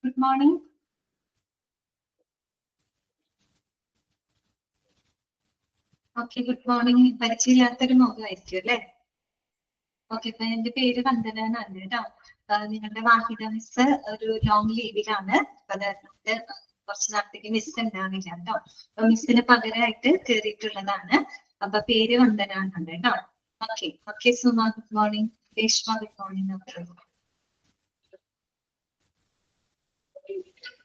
Good morning. Okay, good morning. പരിചയമില്ലാത്തൊരു മുഖമായിരിക്കും അല്ലേ? Okay, ഇപ്പൊ എന്റെ പേര് വന്ദന എന്നാണ് കേട്ടോ. നിങ്ങളുടെ വാഹിദ മിസ് ഒരു ലോങ് ലീവിലാണ്. അപ്പൊ അതുകൊണ്ട് കുറച്ച് നാളത്തേക്ക് മിസ് ഉണ്ടാവില്ല കേട്ടോ. അപ്പൊ മിസ്സിന് പകരമായിട്ട് കയറിയിട്ടുള്ളതാണ്. അപ്പൊ പേര് വന്ദന എന്നാണ് കേട്ടോ. Okay okay, Suma good morning, Reshma good morning.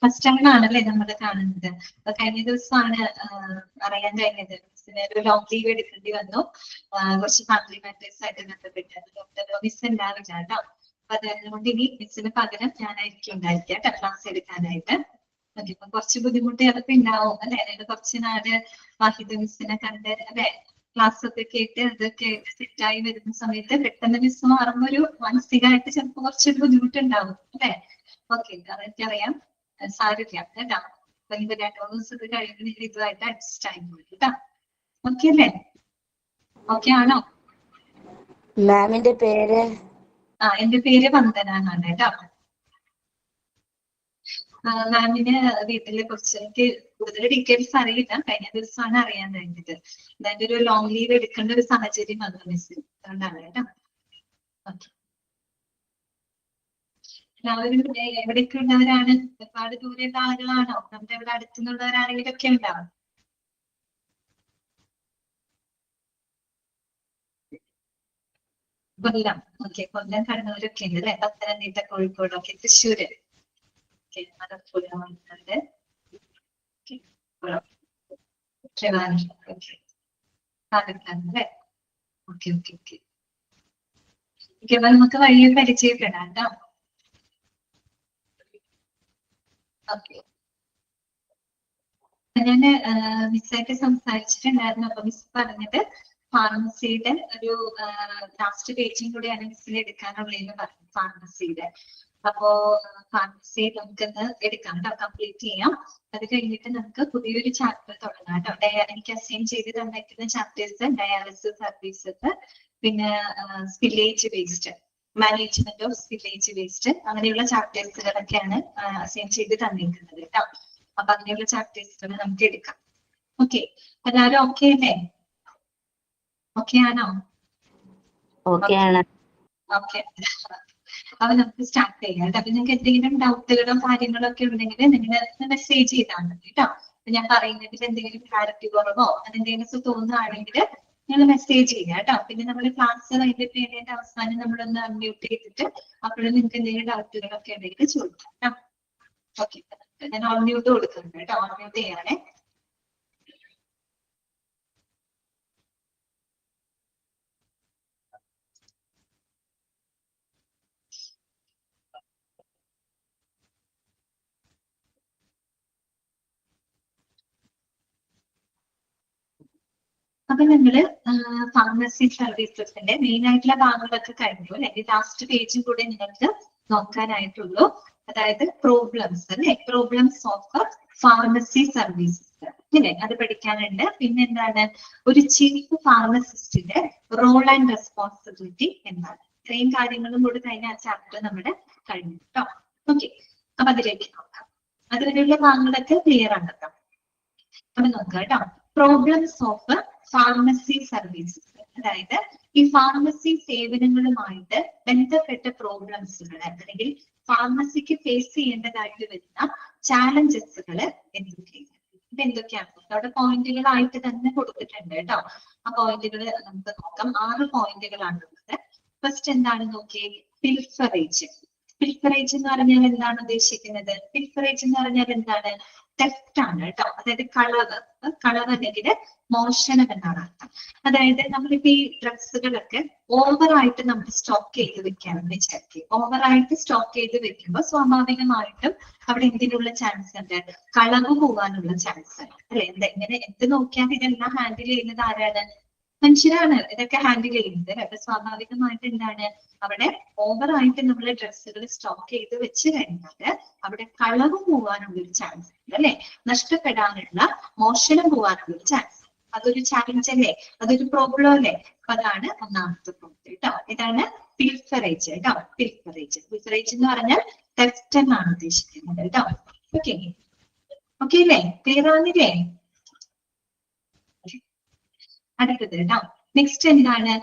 First time ആണല്ലേ നമ്മൾ കാണുന്നത്. അപ്പൊ കഴിഞ്ഞ ദിവസമാണ് അറിയാൻ കഴിഞ്ഞത് മിസ്സിന് ഒരു ലോങ് ലീവ് എടുക്കേണ്ടി വന്നു. കുറച്ച് ഫാമിലി മാറ്റേഴ്സ് ആയിട്ട് ബന്ധപ്പെട്ട് ഡോക്ടർ മിസ് ഉണ്ടാവില്ല കേട്ടോ. അപ്പൊ അതുകൊണ്ട് ഇനി മിസ്സിന് പകരം ഞാനായിരിക്കും ഉണ്ടായിരിക്കുക കേട്ടോ ക്ലാസ് എടുക്കാനായിട്ട്. ഓക്കെ, ഇപ്പൊ കുറച്ച് ബുദ്ധിമുട്ട് അതൊക്കെ ഉണ്ടാവും അല്ലെ? അതായത് കുറച്ച് നാള് വാഹിദ മിസ്സിനെ കണ്ട് അല്ലെ ക്ലാസ് ഒക്കെ കേട്ട് അതൊക്കെ സെറ്റായി വരുന്ന സമയത്ത് പെട്ടെന്ന് മിസ് മാറുമ്പോ ഒരു മാനസികമായിട്ട് ചിലപ്പോൾ കുറച്ചൊരു ബുദ്ധിമുട്ടുണ്ടാവും അല്ലെ? ഓക്കെ, അതെനിക്കറിയാം. സാരില്ല കേട്ടോ. അപ്പൊ ഇത് 2 ദിവസമൊക്കെ കഴിയുമ്പോൾ ഇതുമായിട്ട് അഡ്ജസ്റ്റ് ആയി പോയി കേട്ടോ. ഓക്കെ അല്ലേ? ഓക്കെ ആണോ? മാമിന്റെ പേര്? എന്റെ പേര് വന്ദന എന്നാണ് കേട്ടോ. മാമിന് വീട്ടിലെ കുറച്ച് എനിക്ക് കൂടുതൽ ഡീറ്റെയിൽസ് അറിയില്ല. കഴിഞ്ഞ ദിവസമാണ് അറിയാൻ കഴിഞ്ഞത്. അതായത് ഒരു ലോങ് ലീവ് എടുക്കേണ്ട ഒരു സാഹചര്യം വന്നു മിസ്സിൽ. അതുകൊണ്ടാണ് കേട്ടോ. ഓക്കെ, എല്ലാവരും എവിടെയൊക്കെ ഉള്ളവരാണ്? ഒരുപാട് ദൂരെയുള്ള ആളുകളാണോ? നമ്മുടെ ഇവിടെ അടുത്തുനിന്നുള്ളവരാണെങ്കിലും ഒക്കെ ഉണ്ടാവും. കൊല്ലം, ഓക്കെ, കൊല്ലം കണ്ണൂരൊക്കെ ഉണ്ട് അല്ലെ? പത്തനംതിട്ട, കോഴിക്കോട്, ഒക്കെ തൃശ്ശൂര്, ആലപ്പുഴ, വയനാട്, ട്രിവാൻഡ്രം, പാലക്കാട് അല്ലെ? Okay okay okay okay. അപ്പൊ നമുക്ക് വഴിയെ പരിചയപ്പെടാം കേട്ടോ. ഓക്കെ, ഞാന് മിസ്സായിട്ട് സംസാരിച്ചിട്ടുണ്ടായിരുന്നു. അപ്പൊ മിസ് പറഞ്ഞത് ഫാർമസിയുടെ ഒരു ലാസ്റ്റ് പേജും കൂടിയാണ് മിസ്സിൽ എടുക്കാനുള്ളതെന്ന് പറഞ്ഞു. ഫാർമസിയുടെ അപ്പോ ഫാർമസി നമുക്കൊന്ന് എടുക്കാം കേട്ടോ, കംപ്ലീറ്റ് ചെയ്യാം. അത് കഴിഞ്ഞിട്ട് നമുക്ക് പുതിയൊരു ചാപ്റ്റർ തുടങ്ങാം കേട്ടോ. എനിക്ക് അസൈൻ ചെയ്ത് തന്നിരിക്കുന്ന ചാപ്റ്റേഴ്സ് ഡയാലിസിസ് സർവീസസ്, പിന്നെ spillage waste, management of spillage waste, അങ്ങനെയുള്ള ചാപ്റ്റേഴ്സുകളൊക്കെയാണ് അസൈൻ ചെയ്ത് തന്നിരിക്കുന്നത് കേട്ടോ. അപ്പൊ അങ്ങനെയുള്ള ചാപ്റ്റേഴ്സുകൾ നമുക്ക് എടുക്കാം. ഓക്കെ, എല്ലാവരും ഓക്കെ അല്ലേ? ഓക്കെ ആണോ? ഓക്കെ ആണ്. ഓക്കെ, അപ്പൊ നമുക്ക് സ്റ്റാർട്ട് ചെയ്യാം. അപ്പൊ നിങ്ങൾക്ക് എന്തെങ്കിലും ഡൗട്ടുകളോ കാര്യങ്ങളോ ഒക്കെ ഉണ്ടെങ്കിൽ നിങ്ങൾ മെസ്സേജ് ചെയ്താൽ മതി കേട്ടോ. അപ്പൊ ഞാൻ പറയുന്നതിൽ എന്തെങ്കിലും ക്ലാരിറ്റി കുറവോ അതെന്തെങ്കിലും തോന്നുകയാണെങ്കിൽ നിങ്ങൾ മെസ്സേജ് ചെയ്യാം കേട്ടോ. പിന്നെ നമ്മുടെ ക്ലാസ് കഴിഞ്ഞിട്ട് ചെയ്യുന്നതിന്റെ അവസാനം നമ്മളൊന്ന് അൺമ്യൂട്ട് ചെയ്തിട്ട് അപ്പോഴും നിങ്ങൾക്ക് എന്തെങ്കിലും ഡൗട്ടുകളൊക്കെ ഉണ്ടെങ്കിൽ ചോദിക്കാം കേട്ടോ. ഓക്കെ, ഞാൻ അൺമ്യൂട്ട് കൊടുക്കുന്നുണ്ട് കേട്ടോ. അൺമ്യൂട്ട് ചെയ്യാനേ. അപ്പൊ നിങ്ങള് ഫാർമസി സർവീസസിന്റെ മെയിൻ ആയിട്ടുള്ള ഭാഗങ്ങളൊക്കെ കഴിഞ്ഞു അല്ലെ? ലാസ്റ്റ് പേജും കൂടെ നിങ്ങൾക്ക് നോക്കാനായിട്ടുള്ളൂ. അതായത് പ്രോബ്ലംസ് അല്ലെ? പ്രോബ്ലംസ് ഓഫ് ഫാർമസി സർവീസസ് അല്ലെ? അത് പഠിക്കാനുണ്ട്. പിന്നെ എന്താണ് ഒരു ചീഫ് ഫാർമസിസ്റ്റിന്റെ റോൾ ആൻഡ് റെസ്പോൺസിബിലിറ്റി എന്താണ്? ഇത്രയും കാര്യങ്ങളും കൂടി കഴിഞ്ഞ ആ ചാപ്റ്റർ നമ്മുടെ കഴിഞ്ഞു കേട്ടോ. ഓക്കെ, അപ്പൊ അതിലേക്ക് നോക്കാം. അതുവരെയുള്ള ഭാഗങ്ങളൊക്കെ ക്ലിയർ ആണ് കേട്ടോ. അപ്പൊ നോക്കാം കേട്ടോ. പ്രോബ്ലംസ് ഓഫ് ഫാർമസി സർവീസസ്, അതായത് ഈ ഫാർമസി സേവനങ്ങളുമായിട്ട് ബന്ധപ്പെട്ട പ്രോബ്ലംസുകൾ അല്ലെങ്കിൽ ഫാർമസിക്ക് ഫേസ് ചെയ്യേണ്ടതായിട്ട് വരുന്ന ചാലഞ്ചസുകൾ എന്തൊക്കെയാണ്? ഇത് എന്തൊക്കെയാണ്? അവിടെ പോയിന്റുകളായിട്ട് തന്നെ കൊടുത്തിട്ടുണ്ട് കേട്ടോ. ആ പോയിന്റുകൾ നമുക്ക് നോക്കാം. 6 പോയിന്റുകളാണുള്ളത്. ഫസ്റ്റ് എന്താണ് നോക്കിയേ? പിൽഫറേജ്. പിൽഫറേജ് എന്ന് പറഞ്ഞാൽ എന്താണ് ഉദ്ദേശിക്കുന്നത്? പിൽഫറേജ് എന്ന് പറഞ്ഞാൽ എന്താണ്? തെഫ്റ്റ് ആണ് കേട്ടോ. അതായത് കളവ് അല്ലെങ്കിൽ മോഷണം എന്നാണ് അർത്ഥം. അതായത് നമ്മളിപ്പോ ഈ ഡ്രഗ്സുകളൊക്കെ ഓവറായിട്ട് നമ്മൾ സ്റ്റോക്ക് ചെയ്ത് വെക്കാമെന്ന് വിചാരിക്കും. ഓവറായിട്ട് സ്റ്റോക്ക് ചെയ്ത് വെക്കുമ്പോൾ സ്വാഭാവികമായിട്ടും അവിടെ എന്തിനുള്ള ചാൻസ് ഉണ്ട്? കളവ് പോകാനുള്ള ചാൻസ് ഉണ്ട് അല്ലെ? ഇങ്ങനെ എന്ത് നോക്കിയാൽ ഇതെല്ലാം ഹാൻഡിൽ ചെയ്യുന്നത് ആരാണ്? മനുഷ്യരാണ് ഇതൊക്കെ ഹാൻഡിൽ ചെയ്യുന്നത്. അപ്പൊ സ്വാഭാവികമായിട്ട് എന്താണ് അവിടെ ഓവറായിട്ട് നമ്മൾ ഡ്രഗ്സുകൾ സ്റ്റോക്ക് ചെയ്ത് വെച്ച് കഴിഞ്ഞാല് അവിടെ കളവ് പോകാനുള്ള ഒരു ചാൻസ് ഉണ്ട് അല്ലെ? നഷ്ടപ്പെടാനുള്ള, മോഷണം പോകാനുള്ള ഒരു ചാൻസ്. അതൊരു ചാലഞ്ച് അല്ലേ? അതൊരു പ്രോബ്ലം അല്ലേ? അപ്പൊ അതാണ് ഒന്നാമത്തെ പോയിന്റ് കേട്ടോ. ഇതാണ് പിൽഫറേജ് കേട്ടോ. പിൽഫറേജ് എന്ന് പറഞ്ഞാൽ തെഫ്റ്റ് എന്നാണ് ഉദ്ദേശിക്കുന്നത് കേട്ടോ. ഓക്കെ ഓക്കെ അല്ലേ? ക്ലിയർ ആവുന്നില്ലേ? അടുത്തത് കേട്ടോ. നെക്സ്റ്റ് എന്താണ്?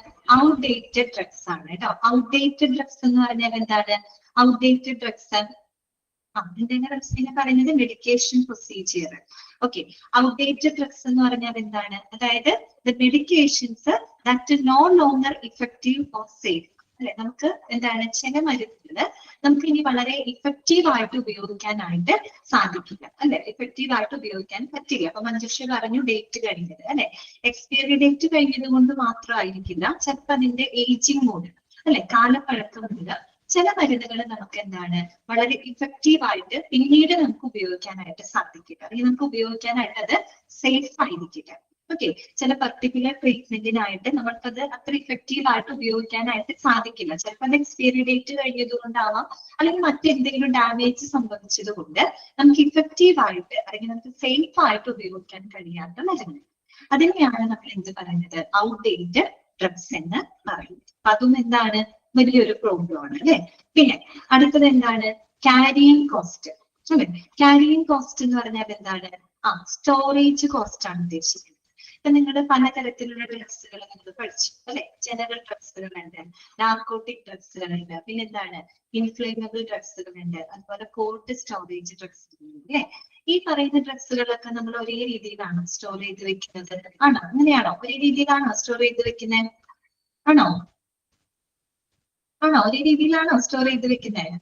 ഔട്ട്ഡേറ്റഡ് ഡ്രഗ്സ് ആണ് കേട്ടോ. ഔട്ട്ഡേറ്റഡ് ഡ്രഗ്സ് എന്ന് പറഞ്ഞാൽ എന്താണ്? ഔട്ട്ഡേറ്റഡ് ഡ്രഗ്സ് എന്താണ് ഡ്രഗ്സിനെ പറയുന്നത്? Medication procedure. Okay, outdated drugs എന്ന് പറഞ്ഞാൽ എന്താണ്? അതായത് the medications that no longer effective or safe അല്ലെ. നമുക്ക് എന്താണ് ചില മരുന്നുകള് നമുക്ക് ഇനി വളരെ ഇഫക്റ്റീവ് ആയിട്ട് ഉപയോഗിക്കാനായിട്ട് സാധിക്കില്ല അല്ലെ, ഇഫക്റ്റീവ് ആയിട്ട് ഉപയോഗിക്കാൻ പറ്റില്ല. അപ്പൊ മഞ്ജുഷ പറഞ്ഞു ഡേറ്റ് കഴിഞ്ഞത് അല്ലെ, എക്സ്പയറി ഡേറ്റ് കഴിഞ്ഞത് കൊണ്ട് മാത്രമായിരിക്കില്ല, ചിലപ്പോൾ അതിന്റെ ഏജിങ് മോഡ് അല്ലെ, കാലപ്പഴക്കം കൊണ്ട് ചില മരുന്നുകൾ നമുക്ക് എന്താണ് വളരെ ഇഫക്റ്റീവ് ആയിട്ട് പിന്നീട് നമുക്ക് ഉപയോഗിക്കാനായിട്ട് സാധിക്കില്ല, അല്ലെങ്കിൽ നമുക്ക് ഉപയോഗിക്കാനായിട്ട് അത് സേഫ് ആയിരിക്കില്ല. ഓക്കെ, ചില പർട്ടിക്കുലർ ട്രീറ്റ്മെന്റിനായിട്ട് നമ്മൾക്കത് അത്ര ഇഫക്റ്റീവ് ആയിട്ട് ഉപയോഗിക്കാനായിട്ട് സാധിക്കില്ല. ചിലപ്പോൾ അത് എക്സ്പയറി ഡേറ്റ് കഴിഞ്ഞത് കൊണ്ടാവാം, അല്ലെങ്കിൽ മറ്റെന്തെങ്കിലും ഡാമേജ് സംഭവിച്ചത് കൊണ്ട് നമുക്ക് ഇഫക്റ്റീവ് ആയിട്ട് അല്ലെങ്കിൽ നമുക്ക് സേഫ് ആയിട്ട് ഉപയോഗിക്കാൻ കഴിയാത്ത മരുന്ന്. അതിനെയാണ് നമ്മൾ എന്ത് പറയുന്നത്? ഔട്ട്ഡേറ്റഡ് ഡ്രഗ്സ് എന്ന് പറയുന്നത്. അപ്പൊ അതും എന്താണ് വലിയൊരു പ്രോബ്ലം ആണ് അല്ലെ. പിന്നെ അടുത്തത് എന്താണ്? Carrying cost. ക്യാരിയിങ് കോസ്റ്റ് എന്ന് പറഞ്ഞാൽ എന്താണ്? സ്റ്റോറേജ് കോസ്റ്റ് ആണ് ഉദ്ദേശിക്കുന്നത്. ഇപ്പൊ നിങ്ങൾ പലതരത്തിലുള്ള ഡ്രഗ്സുകൾ നിങ്ങൾ പഠിച്ചു അല്ലെ. ജനറൽ ഡ്രഗ്സുകളുണ്ട്, നാർക്കോട്ടിക് ഡ്രഗ്സുകളുണ്ട്, പിന്നെ എന്താണ് ഇൻഫ്ലേമബിൾ ഡ്രഗ്സുകളുണ്ട്, അതുപോലെ കോൾഡ് സ്റ്റോറേജ് ഡ്രഗ്സുകളുണ്ട് അല്ലെ. ഈ പറയുന്ന ഡ്രഗ്സുകളൊക്കെ നമ്മൾ ഒരേ രീതിയിലാണോ സ്റ്റോർ ചെയ്ത് വെക്കുന്നത്? ആണോ? അങ്ങനെയാണോ? ഒരേ രീതിയിലാണോ സ്റ്റോർ ചെയ്ത് വെക്കുന്നത്? ആണോ? ഒരേ രീതിയിലാണോ സ്റ്റോർ ചെയ്ത് വെക്കുന്നത്?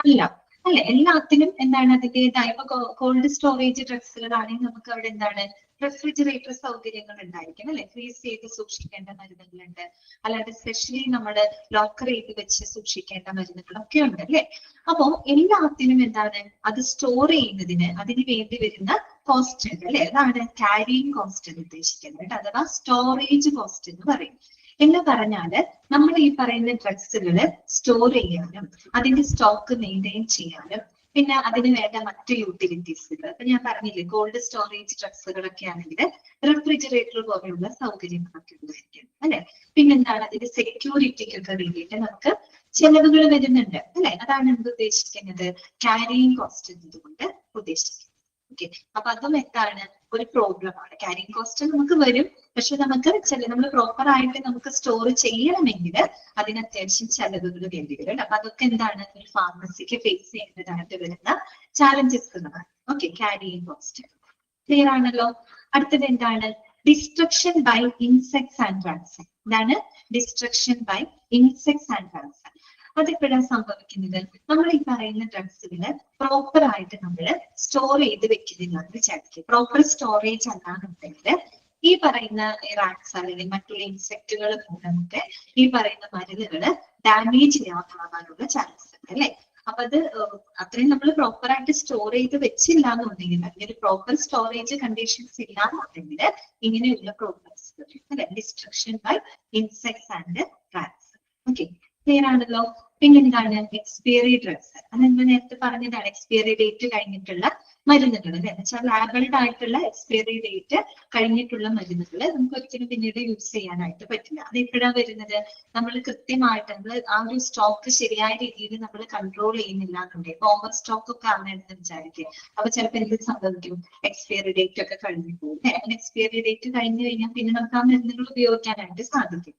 അല്ല അല്ലെ. എല്ലാത്തിനും എന്താണ് അതിന്റേതായ ഇപ്പൊ കോൾഡ് സ്റ്റോറേജ് ഡ്രഗ്സുകളാണെങ്കിൽ നമുക്ക് അവിടെ എന്താണ് റെഫ്രിജറേറ്റർ സൗകര്യങ്ങൾ ഉണ്ടായിരിക്കും അല്ലെ, ഫ്രീസ് ചെയ്ത് സൂക്ഷിക്കേണ്ട മരുന്നുകളുണ്ട്, അല്ലാതെ സ്പെഷ്യലി നമ്മുടെ ലോക്കർ ചെയ്ത് വെച്ച് സൂക്ഷിക്കേണ്ട മരുന്നുകളൊക്കെ ഉണ്ട് അല്ലെ. അപ്പോ എല്ലാത്തിനും എന്താണ് അത് സ്റ്റോർ ചെയ്യുന്നതിന് അതിന് വേണ്ടി വരുന്ന കോസ്റ്റ് ഉണ്ട് അല്ലെ. അതാണ് ക്യാരിയിങ് കോസ്റ്റ് എന്ന് ഉദ്ദേശിക്കുന്നത്, അഥവാ സ്റ്റോറേജ് കോസ്റ്റ് എന്ന് പറയും. എന്ന് പറഞ്ഞാല് നമ്മൾ ഈ പറയുന്ന ഡ്രഗ്സുകള് സ്റ്റോർ ചെയ്യാനും അതിന്റെ സ്റ്റോക്ക് മെയിൻറ്റെയിൻ ചെയ്യാനും പിന്നെ അതിന് വേണ്ട മറ്റു യൂട്ടിലിറ്റീസുകൾ, അപ്പൊ ഞാൻ പറഞ്ഞില്ലേ കോൾഡ് സ്റ്റോറേജ് ഡ്രഗ്സുകളൊക്കെ ആണെങ്കിൽ റെഫ്രിജറേറ്റർ പോലെയുള്ള സൗകര്യങ്ങളൊക്കെ ഉണ്ടായിരിക്കും അല്ലെ. പിന്നെന്താണ് അതിന്റെ സെക്യൂരിറ്റിക്കൊക്കെ വേണ്ടിയിട്ട് നമുക്ക് ചെലവുകൾ വരുന്നുണ്ട് അല്ലെ. അതാണ് എന്ത് ഉദ്ദേശിക്കുന്നത്? ക്യാരിയിങ് കോസ്റ്റ് എന്നതുകൊണ്ട് ഉദ്ദേശിക്കുന്നത്. ഓക്കെ, അപ്പൊ അതും എന്താണ് ഒരു പ്രോബ്ലം ആണ്. ക്യാരിയിങ് കോസ്റ്റ് നമുക്ക് വരും, പക്ഷെ നമുക്ക് നമ്മൾ പ്രോപ്പർ ആയിട്ട് നമുക്ക് സ്റ്റോർ ചെയ്യണമെങ്കിൽ അതിന് അത്യാവശ്യം ചെലവുകൾ വേണ്ടി വരും. അപ്പൊ അതൊക്കെ എന്താണ് ഒരു ഫാർമസിക്ക് ഫേസ് ചെയ്യേണ്ടതായിട്ട് വരുന്ന ചാലഞ്ചസുകളാണ്. ഓക്കെ, ക്യാരിയിങ് കോസ്റ്റ് ക്ലിയർ ആണല്ലോ. അടുത്തത് എന്താണ്? Destruction by insects and rats. എന്താണ് destruction by insects and rats? അതെപ്പോഴാണ് സംഭവിക്കുന്നത്? നമ്മൾ ഈ പറയുന്ന ഡ്രഗ്സുകള് പ്രോപ്പർ ആയിട്ട് നമ്മൾ സ്റ്റോർ ചെയ്ത് വെക്കുന്നില്ല എന്ന് വിചാരിക്കും. പ്രോപ്പർ സ്റ്റോറേജ് അല്ലാന്നുണ്ടെങ്കിൽ ഈ പറയുന്ന റാറ്റ്സ് അല്ലെങ്കിൽ മറ്റുള്ള ഇൻസെക്റ്റുകൾ മൂലമൊക്കെ ഈ പറയുന്ന മരുന്നുകള് ഡാമേജ് ആവാനുള്ള ചാൻസ് ഉണ്ട് അല്ലെ. അപ്പൊ അത് അത്രയും നമ്മൾ പ്രോപ്പർ ആയിട്ട് സ്റ്റോർ ചെയ്ത് വെച്ചില്ല എന്നുണ്ടെങ്കിൽ, അല്ലെങ്കിൽ പ്രോപ്പർ സ്റ്റോറേജ് കണ്ടീഷൻസ് ഇല്ല എന്നുണ്ടെങ്കിൽ ഇങ്ങനെയുള്ള പ്രോബ്ലംസ് വരും അല്ലെ. Destruction by insects and rats. Okay, clear ആണല്ലോ. പിന്നെന്താണ് എക്സ്പയറി ഡ്രഗ്സ്? അത് നമ്മൾ നേരത്തെ പറഞ്ഞതാണ്, എക്സ്പയറി ഡേറ്റ് കഴിഞ്ഞിട്ടുള്ള മരുന്നുകൾ അല്ലെ, എന്ന് വെച്ചാൽ ലാബിൾഡ് ആയിട്ടുള്ള എക്സ്പയറി ഡേറ്റ് കഴിഞ്ഞിട്ടുള്ള മരുന്നുകൾ നമുക്ക് ഒരിക്കലും പിന്നീട് യൂസ് ചെയ്യാനായിട്ട് പറ്റില്ല. അത് എപ്പോഴാണ് വരുന്നത്? നമ്മൾ കൃത്യമായിട്ട് നമ്മൾ ആ ഒരു സ്റ്റോക്ക് ശരിയായ രീതിയിൽ നമ്മൾ കൺട്രോൾ ചെയ്യുന്നില്ല എന്നുണ്ടെങ്കിൽ, ഓവർ സ്റ്റോക്ക് ഒക്കെ ആണെന്ന് വിചാരിക്കുക, അപ്പൊ ചിലപ്പോൾ എന്ത് സംഭവിക്കും? എക്സ്പയറി ഡേറ്റ് ഒക്കെ കഴിഞ്ഞു പോകും. അങ്ങനെ എക്സ്പയറി ഡേറ്റ് കഴിഞ്ഞു കഴിഞ്ഞാൽ പിന്നെ നമുക്ക് ആ മരുന്നുകൾ ഉപയോഗിക്കാനായിട്ട് സാധിക്കും.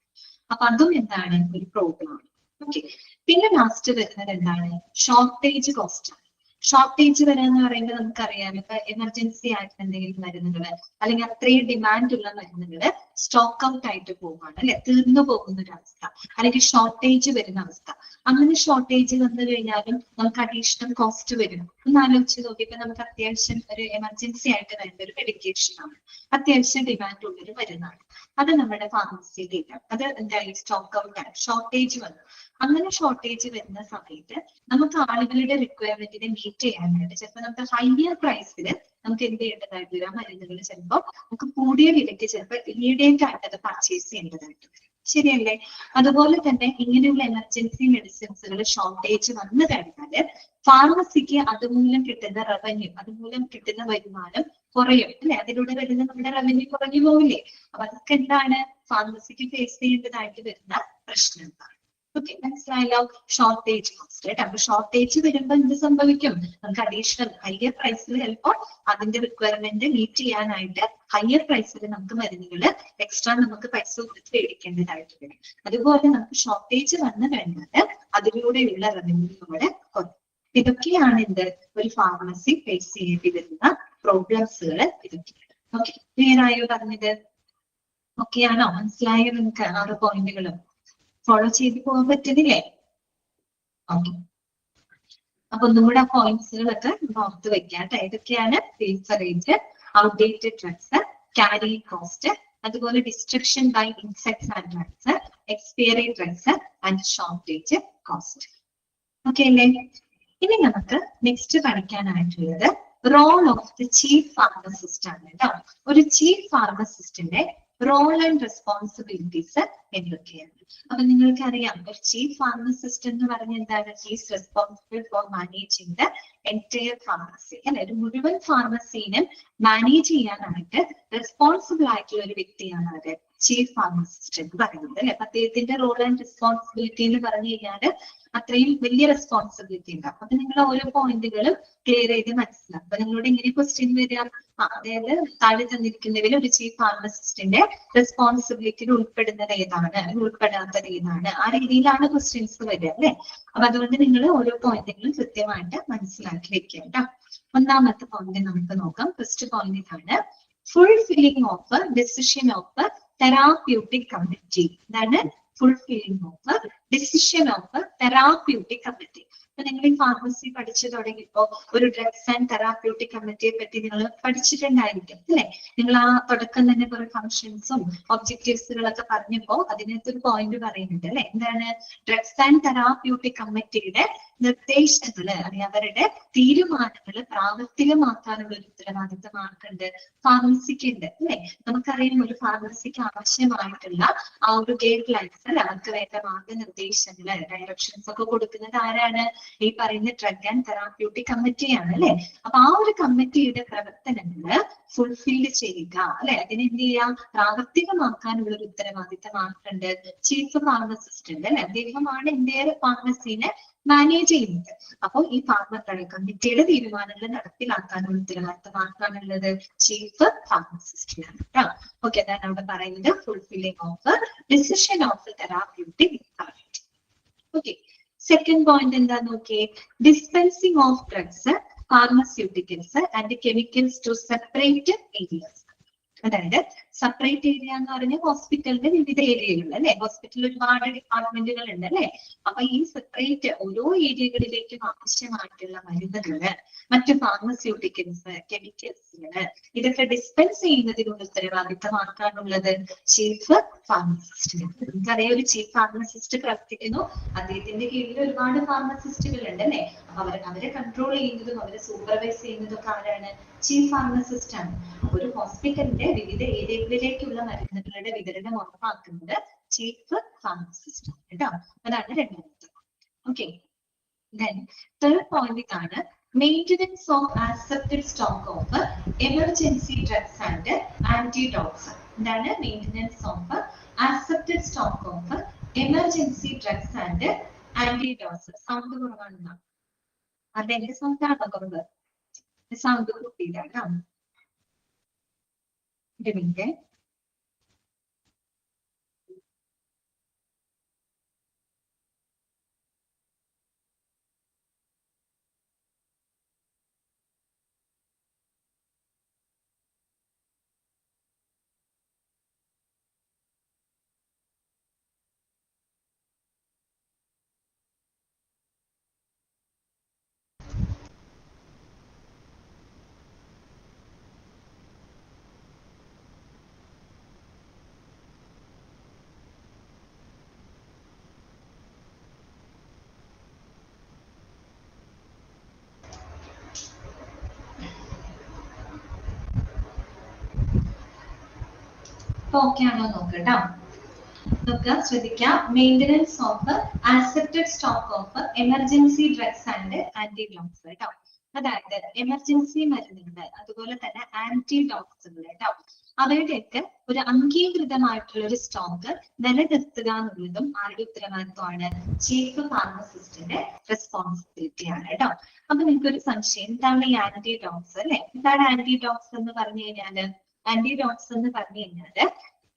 അപ്പൊ അതും എന്താണ് ഒരു പ്രോബ്ലം ആണ്. ഓക്കെ, പിന്നെ ലാസ്റ്റ് വരുന്നത് എന്താണ്? ഷോർട്ടേജ് കോസ്റ്റ് ആണ്. ഷോർട്ടേജ് വരാന്ന് പറയുമ്പോൾ നമുക്കറിയാം, ഇപ്പൊ എമർജൻസി ആയിട്ട് എന്തെങ്കിലും മരുന്നുകള് അല്ലെങ്കിൽ അത്രയും ഡിമാൻഡ് ഉള്ള മരുന്നുകള് സ്റ്റോക്ക് ഔട്ട് ആയിട്ട് പോവുകയാണ് അല്ലെ, തീർന്നു പോകുന്ന ഒരു അവസ്ഥ, അല്ലെങ്കിൽ ഷോർട്ടേജ് വരുന്ന അവസ്ഥ. അങ്ങനെ ഷോർട്ടേജ് വന്നു കഴിഞ്ഞാലും നമുക്ക് അഡീഷണൽ കോസ്റ്റ് വരും. ഒന്ന് ആലോചിച്ച് നോക്കി, ഇപ്പൊ നമുക്ക് അത്യാവശ്യം ഒരു എമർജൻസി ആയിട്ട് വേണ്ട ഒരു മെഡിക്കേഷൻ ആണ്, അത്യാവശ്യം ഡിമാൻഡ് ഉള്ളൊരു മരുന്നാണ്, അത് നമ്മുടെ ഫാർമസിയിലില്ല, അത് എന്തായാലും സ്റ്റോക്ക് ഔട്ട് ആണ്, ഷോർട്ടേജ് വന്നു. അങ്ങനെ ഷോർട്ടേജ് വരുന്ന സമയത്ത് നമുക്ക് ആളുകളുടെ റിക്വയർമെന്റിനെ മീറ്റ് ചെയ്യാനായിട്ട് ചിലപ്പോൾ നമുക്ക് ഹയർ പ്രൈസിൽ നമുക്ക് എന്ത് ചെയ്യേണ്ടതായിട്ട് വരും? ആ മരുന്നുകൾ ചിലപ്പോൾ നമുക്ക് കൂടിയ വിലയ്ക്ക് ചിലപ്പോൾ ഇമ്മീഡിയറ്റ് ആയിട്ട് അത് പർച്ചേസ് ചെയ്യേണ്ടതായിട്ട് വരും. ശരിയല്ലേ? അതുപോലെ തന്നെ ഇങ്ങനെയുള്ള എമർജൻസി മെഡിസിൻസുകൾ ഷോർട്ടേജ് വന്നു കഴിഞ്ഞാല് ഫാർമസിക്ക് അതുമൂലം കിട്ടുന്ന റവന്യൂ, അതുമൂലം കിട്ടുന്ന വരുമാനം കുറയും അല്ലെ, അതിലൂടെ വരുന്ന നമ്മുടെ റവന്യൂ കുറഞ്ഞു പോവില്ലേ? അപ്പൊ അതൊക്കെ എന്താണ് ഫാർമസിക്ക് ഫേസ് ചെയ്യേണ്ടതായിട്ട് വരുന്ന പ്രശ്നങ്ങളാണ്. ഓക്കെ, മനസ്സിലായല്ലോ? ഷോർട്ടേജ് കോസ്റ്റ് കേട്ടോ. അപ്പൊ ഷോർട്ടേജ് വരുമ്പോൾ എന്ത് സംഭവിക്കും? നമുക്ക് അഡീഷണൽ ഹയർ പ്രൈസിൽ ചിലപ്പോൾ അതിന്റെ റിക്വയർമെന്റ് മീറ്റ് ചെയ്യാനായിട്ട് ഹയർ പ്രൈസിൽ നമുക്ക് മരുന്നുകൾ എക്സ്ട്രാ നമുക്ക് പൈസ കൊടുത്ത് മേടിക്കേണ്ടതായിട്ട് വരും. അതുപോലെ നമുക്ക് ഷോർട്ടേജ് വന്നു കഴിഞ്ഞാൽ അതിലൂടെയുള്ള റവന്യൂ നമ്മുടെ കുറയും. ഇതൊക്കെയാണ് എന്ത് ഒരു ഫാർമസി ഫേസ് ചെയ്യേണ്ടി വരുന്ന പ്രോബ്ലംസുകൾ ഇതൊക്കെയാണ്. ഓക്കെ, ക്ലിയർ ആയോ പറഞ്ഞത്? ഓക്കെയാണോ? മനസ്സിലായോ നിങ്ങൾക്ക് 6 പോയിന്റുകളും? ഫോളോ ചെയ്ത് പോകാൻ പറ്റുന്നില്ലേ? ഓക്കെ, അപ്പൊ ഒന്നുകൂടെ ആ പോയിന്റ്സുകളൊക്കെ ഓർത്ത് വെക്കാം. ഏതൊക്കെയാണ്? Face rate, outdated drugs, carry cost, അതുപോലെ destruction by insects and drugs, expiry drugs and shortage cost. Okay അല്ലേ? ഇനി നമുക്ക് നെക്സ്റ്റ് പഠിക്കാനായിട്ടുള്ളത് role of the chief pharmacist ആണ് കേട്ടോ. ഒരു ചീഫ് ഫാർമസിസ്റ്റിന്റെ റോൾ ആൻഡ് റെസ്പോൺസിബിലിറ്റീസ് എന്തൊക്കെയാണ്? അപ്പൊ നിങ്ങൾക്ക് അറിയാം, ഒരു ചീഫ് ഫാർമസിസ്റ്റ് എന്ന് പറഞ്ഞ എന്താണ്? He's responsible for managing the entire pharmacy അല്ലെ. ഒരു മുഴുവൻ ഫാർമസീനും മാനേജ് ചെയ്യാനായിട്ട് റെസ്പോൺസിബിൾ ആയിട്ടുള്ള ഒരു വ്യക്തിയാണ് അത് ചീഫ് ഫാർമസിസ്റ്റ് എന്ന് പറയുന്നത് അല്ലെ. അപ്പൊ അദ്ദേഹത്തിന്റെ റോൾ ആൻഡ് റെസ്പോൺസിബിലിറ്റി എന്ന് പറഞ്ഞു കഴിഞ്ഞാൽ അത്രയും വലിയ റെസ്പോൺസിബിലിറ്റി ഉണ്ടാവും. അപ്പൊ നിങ്ങൾ ഓരോ പോയിന്റുകളും ക്ലിയർ ചെയ്ത് മനസ്സിലാക്കും. അപ്പൊ നിങ്ങളോട് ഇങ്ങനെ ക്വസ്റ്റ്യൻ വരിക, അതായത് താഴെ തന്നിരിക്കുന്നതിൽ ഒരു ചീഫ് ഫാർമസിസ്റ്റിന്റെ റെസ്പോൺസിബിലിറ്റിയിൽ ഉൾപ്പെടുന്നത് ഏതാണ്, ഉൾപ്പെടാത്തത് ഏതാണ്, ആ രീതിയിലാണ് ക്വസ്റ്റ്യൻസ് വരിക അല്ലെ. അപ്പൊ അതുകൊണ്ട് നിങ്ങൾ ഓരോ പോയിന്റുകളും കൃത്യമായിട്ട് മനസ്സിലാക്കി വെക്കുക കേട്ടോ. ഒന്നാമത്തെ പോയിന്റ് നമുക്ക് നോക്കാം. ഫസ്റ്റ് പോയിന്റ് ഇതാണ്, fulfilling of decision of therapeutic committee. ഇതാണ് fulfilling of decision of therapeutic committee. അപ്പൊ നിങ്ങൾ ഈ ഫാർമസി പഠിച്ചു തുടങ്ങിയപ്പോ ഒരു ഡ്രഗ്സ് ആൻഡ് തെറാപ്യൂട്ടിക് കമ്മിറ്റിയെ പറ്റി നിങ്ങൾ പഠിച്ചിട്ടുണ്ടായിരിക്കും അല്ലെ. നിങ്ങൾ ആ തുടക്കം തന്നെ കുറെ ഫംഗ്ഷൻസും ഒബ്ജക്റ്റീവ്സുകളൊക്കെ പറഞ്ഞപ്പോ അതിനകത്തൊരു പോയിന്റ് പറയുന്നുണ്ട് അല്ലെ. എന്താണ്? ഡ്രഗ്സ് ആൻഡ് തെറാപ്യൂട്ടിക് കമ്മിറ്റിയുടെ നിർദ്ദേശങ്ങള് അല്ലെങ്കിൽ അവരുടെ തീരുമാനങ്ങൾ പ്രാവർത്തികമാക്കാനുള്ള ഒരു ഉത്തരവാദിത്തം ആർക്കുണ്ട്? ഫാർമസിക്ക് ഉണ്ട് അല്ലെ. നമുക്കറിയാം, ഒരു ഫാർമസിക്ക് ആവശ്യമായിട്ടുള്ള ആ ഒരു ഗൈഡ് ലൈൻസ് അല്ലെ, അവർക്ക് വേണ്ട മാർഗനിർദ്ദേശങ്ങള് ഡയറക്ഷൻസ് ഒക്കെ കൊടുക്കുന്നത് ആരാണ്? ഈ പറയുന്ന ഡ്രഗ് ആൻഡ് തെറാപ്യൂട്ടിക് കമ്മിറ്റിയാണ് അല്ലെ. അപ്പൊ ആ ഒരു കമ്മിറ്റിയുടെ പ്രവർത്തനങ്ങള് ഫുൾഫില്ല് ചെയ്യുക അല്ലെ, അതിനെ എന്ത് ചെയ്യാം? പ്രാവർത്തികമാക്കാനുള്ള ഒരു ഉത്തരവാദിത്തം ആർക്കുണ്ട്? ചീഫ് ഫാർമസിസ്റ്റ് ഉണ്ട് അല്ലെ. അദ്ദേഹമാണ് ഇന്ത്യയിൽ ഫാർമസീനെ മാനേജ് ചെയ്യുന്നത്. അപ്പൊ ഈ കമ്മിറ്റിയുടെ തീരുമാനങ്ങൾ നടപ്പിലാക്കാനുള്ള ഉത്തരവാദിത്തം ആർക്കാണുള്ളത്? ചീഫ് ഫാർമസിസ്റ്റിനാണ് കേട്ടോ. ഓക്കെ, അതാണ് അവിടെ പറയുന്നത് fulfilling of decision of therapeutic committee. Okay, second point എന്താ നോക്കിയേ? Dispensing of drugs, pharmaceuticals and chemicals to separate areas. അതായത് സെപ്പറേറ്റ് ഏരിയ എന്ന് പറഞ്ഞാൽ ഹോസ്പിറ്റലിന്റെ വിവിധ ഏരിയകൾ അല്ലെ. ഹോസ്പിറ്റലിൽ ഒരുപാട് ഡിപ്പാർട്ട്മെന്റുകൾ ഉണ്ട് അല്ലെ. അപ്പൊ ഈ സെപ്പറേറ്റ് ഓരോ ഏരിയകളിലേക്കും ആവശ്യമായിട്ടുള്ള മരുന്നുകള്, മറ്റു ഫാർമസ്യൂട്ടിക്കൽസ്, കെമിക്കൽസുകള്, ഇതൊക്കെ ഡിസ്പെൻസ് ചെയ്യുന്നതിനുള്ള ഉത്തരവാദിത്തം ആർക്കാണുള്ളത്? ചീഫ് ഫാർമസിസ്റ്റിന്. നമുക്കറിയാം, ഒരു ചീഫ് ഫാർമസിസ്റ്റ് പ്രവർത്തിക്കുന്നു, അദ്ദേഹത്തിന്റെ കീഴിൽ ഒരുപാട് ഫാർമസിസ്റ്റുകൾ ഉണ്ട് അല്ലെ. അപ്പൊ അവരെ കൺട്രോൾ ചെയ്യുന്നതും അവരെ സൂപ്പർവൈസ് ചെയ്യുന്നതും ഒക്കെ ആരാണ്? ചീഫ് ഫാർമസിസ്റ്റ് ആണ്. ഒരു ഹോസ്പിറ്റലിന്റെ വിവിധ ഏരിയകളിലേക്കുള്ള മരുന്നുകളുടെ വിതരണം ഉറപ്പാക്കുന്നത് ചീഫ് ഫാർമസിസ്റ്റ് ആണ് കേട്ടോ. അതാണ് രണ്ടാമത്തെ. ഓക്കെ, then third point ഇതാണ് maintenance of accepted stock of emergency drugs and antidotes. എന്താണ് maintenance of accepted stock of emergency drugs and antidotes. Sound കുറവാണെന്നാ? അതെ, എന്റെ സൗണ്ട് ആണോ കുറവ്? സൗണ്ട് കൂട്ടിയില്ല. ഒരു മിനിറ്റ്. ഓക്കെ ആണോ നോക്കട്ടോ. നോക്കുക, ശ്രദ്ധിക്കാം. Maintenance of accepted stock of emergency drugs and antidotes കേട്ടോ. അതായത് എമർജൻസി മരുന്നുകൾ, അതുപോലെ തന്നെ ആന്റിഡോട്ട്സുകൾ കേട്ടോ. അവയുടെയൊക്കെ ഒരു അംഗീകൃതമായിട്ടുള്ള ഒരു സ്റ്റോക്ക് നിലനിർത്തുക എന്നുള്ളതും ആരുടെ ഉത്തരവാദിത്വമാണ്? ചീഫ് ഫാർമസിസ്റ്റിന്റെ റെസ്പോൺസിബിലിറ്റി ആണ് കേട്ടോ. അപ്പൊ നിങ്ങൾക്ക് ഒരു സംശയം, എന്താണ് ഈ ആന്റിഡോട്സ് അല്ലെ? എന്താണ് ആന്റിഡോട്സ് എന്ന് പറഞ്ഞു കഴിഞ്ഞാല്? ആന്റിഡോട്സ് എന്ന് പറഞ്ഞു കഴിഞ്ഞാല്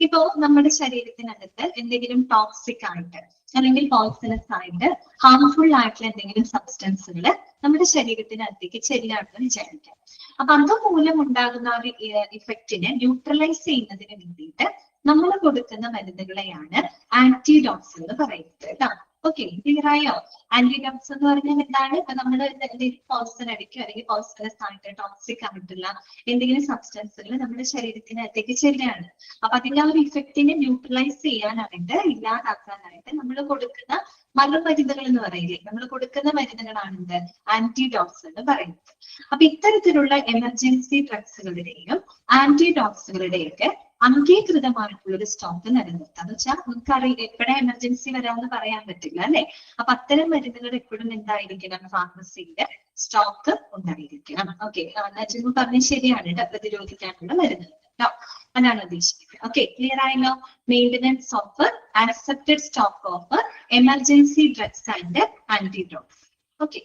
ഇപ്പോ നമ്മുടെ ശരീരത്തിനകത്ത് എന്തെങ്കിലും ടോക്സിക് ആയിട്ട് അല്ലെങ്കിൽ പോയ്സണസ് ആയിട്ട് ഹാർംഫുൾ ആയിട്ടുള്ള എന്തെങ്കിലും സബ്സ്റ്റൻസുകൾ നമ്മുടെ ശരീരത്തിനകത്തേക്ക് ചെല്ലാണെന്ന് വിചാരിക്കാം. അപ്പൊ അതുമൂലം ഉണ്ടാകുന്ന ഒരു ഇഫക്റ്റിനെ ന്യൂട്രലൈസ് ചെയ്യുന്നതിന് വേണ്ടിയിട്ട് നമ്മൾ കൊടുക്കുന്ന മരുന്നുകളെയാണ് ആന്റിഡോട്സ് എന്ന് പറയുന്നത് കേട്ടോ. ഓക്കെ, ക്ലിയർ ആയോ? ആന്റിഡോട്സ് എന്ന് പറഞ്ഞാൽ എന്താണ്? ഇപ്പൊ നമ്മൾ എന്തെങ്കിലും പോയ്സൺ അടിക്കുക അല്ലെങ്കിൽ പോയ്സണസ് ആയിട്ട് ടോക്സിക് ആയിട്ടുള്ള എന്തെങ്കിലും സബ്സ്റ്റൻസുകൾ നമ്മുടെ ശരീരത്തിനകത്തേക്ക് ചെല്ലുകയാണ്. അപ്പൊ അതിന്റെ ആ ഒരു ഇഫക്റ്റിനെ ന്യൂട്രലൈസ് ചെയ്യാനായിട്ട്, ഇല്ലാതാക്കാനായിട്ട് നമ്മൾ കൊടുക്കുന്ന മരുന്നുകൾ എന്ന് പറയില്ലേ, നമ്മൾ കൊടുക്കുന്ന മരുന്നുകളാണ് ആന്റിഡോട്സ് എന്ന് പറയുന്നത്. അപ്പൊ ഇത്തരത്തിലുള്ള എമർജൻസി ഡ്രഗ്സുകളുടെയും ആന്റിഡോട്സുകളുടെയൊക്കെ അംഗീകൃതമായിട്ടുള്ള ഒരു സ്റ്റോക്ക് നിലനിർത്തുക എന്ന് വെച്ചാൽ നമുക്കറിയാം എപ്പോഴാ എമർജൻസി വരാമെന്ന് പറയാൻ പറ്റില്ല അല്ലെ. അപ്പൊ അത്തരം മരുന്നുകൾ എപ്പോഴും എന്തായിരിക്കണം? ഫാർമസിയുടെ സ്റ്റോക്ക് ഉണ്ടായിരിക്കണം. ഓക്കെ, നജീബ് പറഞ്ഞ ശരിയാണ് കേട്ടോ, പ്രതിരോധിക്കാനുള്ള മരുന്നുകൾ കേട്ടോ, അതാണ് ഉദ്ദേശിക്കുന്നത്. ഓക്കെ, ക്ലിയർ ആയല്ലോ? Maintenance of accepted stock of emergency drugs and antidotes. Okay,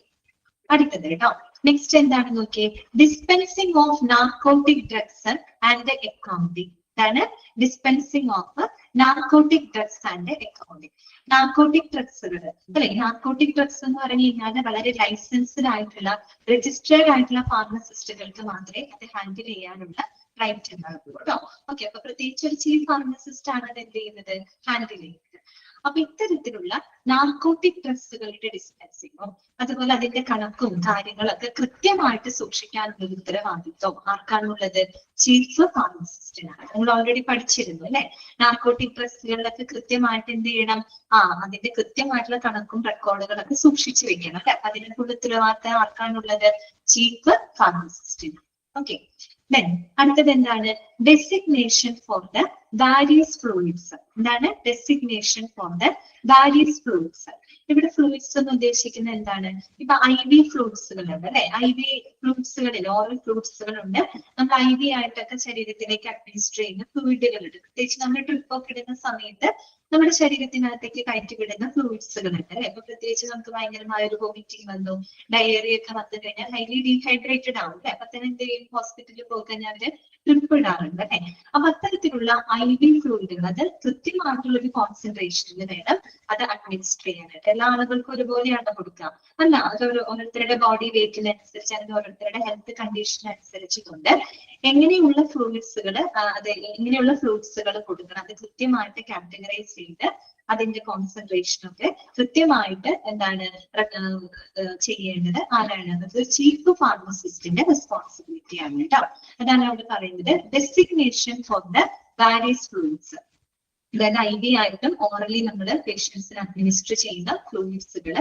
അടുത്തത് കേട്ടോ. നെക്സ്റ്റ് എന്താണ് നോക്കിയേ? Dispensing of narcotic drugs and accounting. ഇതാണ് dispensing of narcotic drugs and accounting. Narcotic ഡ്രഗ്സുകൾ അല്ലെ, നാർക്കോട്ടിക് ഡ്രഗ്സ് എന്ന് പറഞ്ഞു കഴിഞ്ഞാൽ വളരെ ലൈസൻസ്ഡ് ആയിട്ടുള്ള രജിസ്റ്റേർഡ് ആയിട്ടുള്ള ഫാർമസിസ്റ്റുകൾക്ക് മാത്രമേ അത് ഹാൻഡിൽ ചെയ്യാനുള്ള റൈറ്റ് ഉണ്ടാകുള്ളൂ കേട്ടോ. ഓക്കെ, അപ്പൊ പ്രത്യേകിച്ച് ഒരു ചീഫ് ഫാർമസിസ്റ്റ് ആണ് അത് എന്ത് ചെയ്യുന്നത്? ഹാൻഡിൽ ചെയ്യുന്നത്. അപ്പൊ ഇത്തരത്തിലുള്ള നാർക്കോട്ടിക് ഡ്രഗ്സുകളുടെ ഡിസ്പെൻസിങ്ങും അതുപോലെ അതിന്റെ കണക്കും കാര്യങ്ങളൊക്കെ കൃത്യമായിട്ട് സൂക്ഷിക്കാനുള്ള ഉത്തരവാദിത്വം ആർക്കാണുള്ളത്? ചീഫ് ഫാർമസിസ്റ്റിനാണ്. നമ്മൾ ഓൾറെഡി പഠിച്ചിരുന്നു അല്ലെ, നാർക്കോട്ടിക് ഡ്രഗ്സുകളിലൊക്കെ കൃത്യമായിട്ട് എന്ത് ചെയ്യണം? അതിന്റെ കൃത്യമായിട്ടുള്ള കണക്കും റെക്കോർഡുകളൊക്കെ സൂക്ഷിച്ചു വെക്കണം അല്ലെ. അതിനുള്ള ഉത്തരവാദിത്തം ആർക്കാണുള്ളത്? ചീഫ് ഫാർമസിസ്റ്റിന്. ഓക്കെ, then അടുത്തത് എന്താണ്? Designation for the various fluids. എന്താണ് designation for the various fluids? ഇവിടെ ഫ്ലൂയിഡ്സ് എന്ന് ഉദ്ദേശിക്കുന്നത് എന്താണ്? ഇപ്പൊ IV ഫ്ലൂയിഡ്സുകളുണ്ട് അല്ലെ. IV ഫ്ലൂയിഡ്സുകളിൽ ഓറൽ ഫ്ലൂയിഡ്സുകളുണ്ട്. നമ്മൾ IV ആയിട്ടൊക്കെ ശരീരത്തിലേക്ക് അഡ്മിനിസ്റ്റർ ചെയ്യുന്ന ഫ്ലൂയിഡുകളുണ്ട്. പ്രത്യേകിച്ച് നമ്മൾ ട്രിപ്പ് ഒക്കെ ഇടുന്ന സമയത്ത് നമ്മുടെ ശരീരത്തിനകത്തേക്ക് കയറ്റിവിടുന്ന ഫ്ലൂയിഡ്സുകളുണ്ട് അല്ലെ. അപ്പൊ പ്രത്യേകിച്ച് നമുക്ക് ഭയങ്കരമായ ഒരു വോമിറ്റിംഗ് വന്നു, ഡയറിയ ഒക്കെ വന്നു കഴിഞ്ഞാൽ ഹൈലി ഡീഹൈഡ്രേറ്റഡ് ആവും അല്ലെ. അപ്പൊ തന്നെ എന്ത് ചെയ്യും? ഹോസ്പിറ്റലിൽ പോയി കഴിഞ്ഞാൽ അവര് ട്രിപ്പ് ഇടാറുണ്ട് അല്ലെ. അപ്പൊ അത്തരത്തിലുള്ള IV ഫ്ലൂയിഡുകൾ അത് കൃത്യമായിട്ടുള്ള ഒരു കോൺസെൻട്രേഷനിൽ വേണം അത് അഡ്മിനിസ്റ്റർ ചെയ്യാനായിട്ട്. എല്ലാ ആളുകൾക്കും ഒരുപോലെയാണ് കൊടുക്കാം അല്ല, അത് ഓരോരുത്തരുടെ ബോഡി വെയിറ്റിനനുസരിച്ച് അല്ലെങ്കിൽ ഓരോരുത്തരുടെ ഹെൽത്ത് കണ്ടീഷൻ അനുസരിച്ചുകൊണ്ട് എങ്ങനെയുള്ള ഫ്ലൂയിഡ്സുകൾ എങ്ങനെയുള്ള ഫ്ലൂയിഡ്സുകൾ കൊടുക്കണം അത് കൃത്യമായിട്ട് കാറ്റഗറൈസ് ചെയ്ത് അതിന്റെ കോൺസെൻട്രേഷൻ ഒക്കെ കൃത്യമായിട്ട് എന്താണ് ചെയ്യേണ്ടത് ആരാണ്? അത് ചീഫ് ഫാർമസിസ്റ്റിന്റെ റെസ്പോൺസിബിലിറ്റി ആണ് കേട്ടോ. അതാണ് അവിടെ പറയുന്നത് designation for the various fluids. അതായത് IV ആയിട്ടും ഓറലി നമ്മൾ പേഷ്യൻസിന് അഡ്മിനിസ്റ്റർ ചെയ്യുന്ന ഫ്ലൂയിഡ്സുകൾ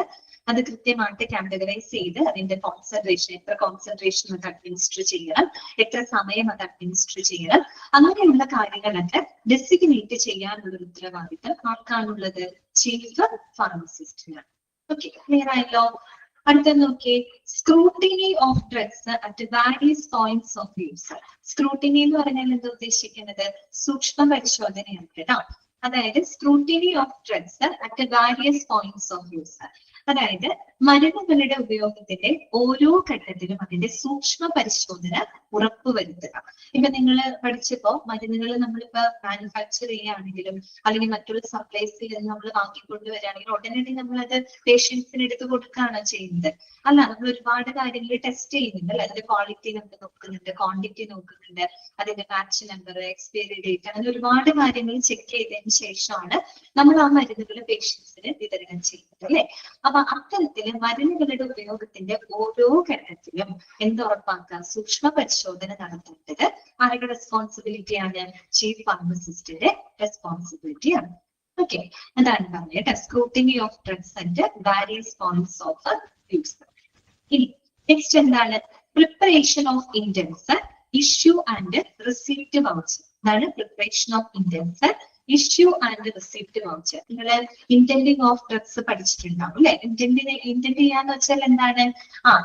അത് കൃത്യമായിട്ട് കാറ്റഗറൈസ് ചെയ്ത് അതിന്റെ കോൺസെൻട്രേഷൻ, എത്ര കോൺസെൻട്രേഷൻ അത് അഡ്മിനിസ്റ്റർ ചെയ്യണം, എത്ര സമയം അത് അഡ്മിനിസ്റ്റർ ചെയ്യണം, അങ്ങനെയുള്ള കാര്യങ്ങളൊക്കെ ഡെസിഗ്നേറ്റ് ചെയ്യാനുള്ള ഉത്തരവാദിത്തം ആർക്കാണുള്ളത്? ചീഫ് ഫാർമസിസ്റ്റിനാണ്. ഓക്കെ, ക്ലിയർ ആയല്ലോ? അടുത്ത നോക്കിയേ, scrutiny of drugs at various points of use. Scrutiny എന്ന് പറഞ്ഞാൽ എന്താ ഉദ്ദേശിക്കുന്നത്? സൂക്ഷ്മ പരിശോധനയാണ് കേട്ടോ. അതായത് scrutiny of drugs at various points of use. അതായത് മരുന്നുകളുടെ ഉപയോഗത്തിന്റെ ഓരോ ഘട്ടത്തിലും അതിന്റെ സൂക്ഷ്മ പരിശോധന ഉറപ്പുവരുത്തുക. ഇപ്പൊ നിങ്ങൾ പഠിച്ചപ്പോ മരുന്നുകൾ നമ്മളിപ്പോ മാനുഫാക്ചർ ചെയ്യുകയാണെങ്കിലും അല്ലെങ്കിൽ മറ്റുള്ള സപ്ലൈസിൽ നമ്മൾ വാങ്ങിക്കൊണ്ടുവരികയാണെങ്കിലും ഉടനടി നമ്മളത് പേഷ്യൻസിന് എടുത്ത് കൊടുക്കുകയാണോ ചെയ്യുന്നത്? അല്ല, നമ്മൾ ഒരുപാട് കാര്യങ്ങൾ ടെസ്റ്റ് ചെയ്യുന്നുണ്ട് അല്ലെ. അതിന്റെ ക്വാളിറ്റി നമ്മൾ നോക്കുന്നുണ്ട്, ക്വാണ്ടിറ്റി നോക്കുന്നുണ്ട്, അതിന്റെ ബാച്ച് നമ്പർ, എക്സ്പയറി ഡേറ്റ്, അങ്ങനെ ഒരുപാട് കാര്യങ്ങൾ ചെക്ക് ചെയ്തതിന് ശേഷമാണ് നമ്മൾ ആ മരുന്നുകൾ പേഷ്യൻസിന് വിതരണം ചെയ്യുന്നത് അല്ലെ. അപ്പൊ അത്തരത്തില് മരുന്നുകളുടെ ഉപയോഗത്തിന്റെ ഓരോ ഘട്ടത്തിലും എന്തുറപ്പാക്കാം? സൂക്ഷ്മ പരിശോധന നടത്തേണ്ടത് ആരുടെ റെസ്പോൺസിബിലിറ്റിയാണ്? ചീഫ് ഫാർമസിസ്റ്റിന്റെ റെസ്പോൺസിബിലിറ്റിയാണ്. ഓക്കെ, അതാണ് പറഞ്ഞത് scrutiny of drugs and various points of use. ഇനി നെക്സ്റ്റ് എന്താണ്? Preparation of index, issue and receipt voucher. അതാണ് preparation of index, issue and receipt voucher. നിങ്ങൾ ഇന്റൻഡിങ് ഓഫ് ഡ്രഗ്സ് പഠിച്ചിട്ടുണ്ടാവും അല്ലെ? ഇന്റൻഡ് ചെയ്യാന്ന് വെച്ചാൽ എന്താണ്?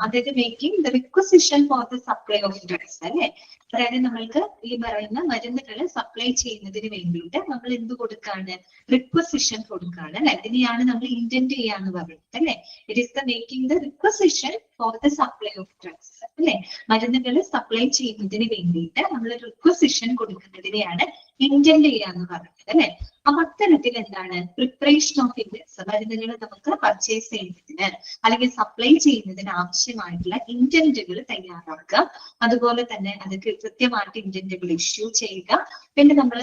അതായത് making the requisition for the supply of drugs അല്ലെ? അതായത് നമ്മൾക്ക് ഈ പറയുന്ന മരുന്നുകൾ സപ്ലൈ ചെയ്യുന്നതിന് വേണ്ടിയിട്ട് നമ്മൾ എന്ത് കൊടുക്കാണ്? റിക്വസിഷൻ കൊടുക്കാണ് അല്ലെ? ഇതിനെയാണ് നമ്മൾ ഇന്റൻഡ് ചെയ്യാന്ന് പറയുന്നത് അല്ലെ? It is the making the requisition for the supply of drugs അല്ലെ? മരുന്നുകൾ സപ്ലൈ ചെയ്യുന്നതിന് വേണ്ടിയിട്ട് നമ്മൾ റിക്വസിഷൻ കൊടുക്കുന്നതിനെയാണ് ഇന്റൻഡ് ചെയ്യാന്ന് പറയുന്നത് അല്ലെ? അപ്പൊ അത്തരത്തിൽ എന്താണ്? പ്രിപ്പറേഷൻ ഓഫ് ഇൻഡെക്സ്, മരുന്നുകൾ നമുക്ക് പർച്ചേസ് ചെയ്യുന്നതിന് അല്ലെങ്കിൽ സപ്ലൈ ചെയ്യുന്നതിന് ആവശ്യമായിട്ടുള്ള ഇന്റന്റുകൾ തയ്യാറാക്കുക. അതുപോലെ തന്നെ അതൊക്കെ കൃത്യമായിട്ട് ഇന്റന്റുകൾ ഇഷ്യൂ ചെയ്യുക. പിന്നെ നമ്മൾ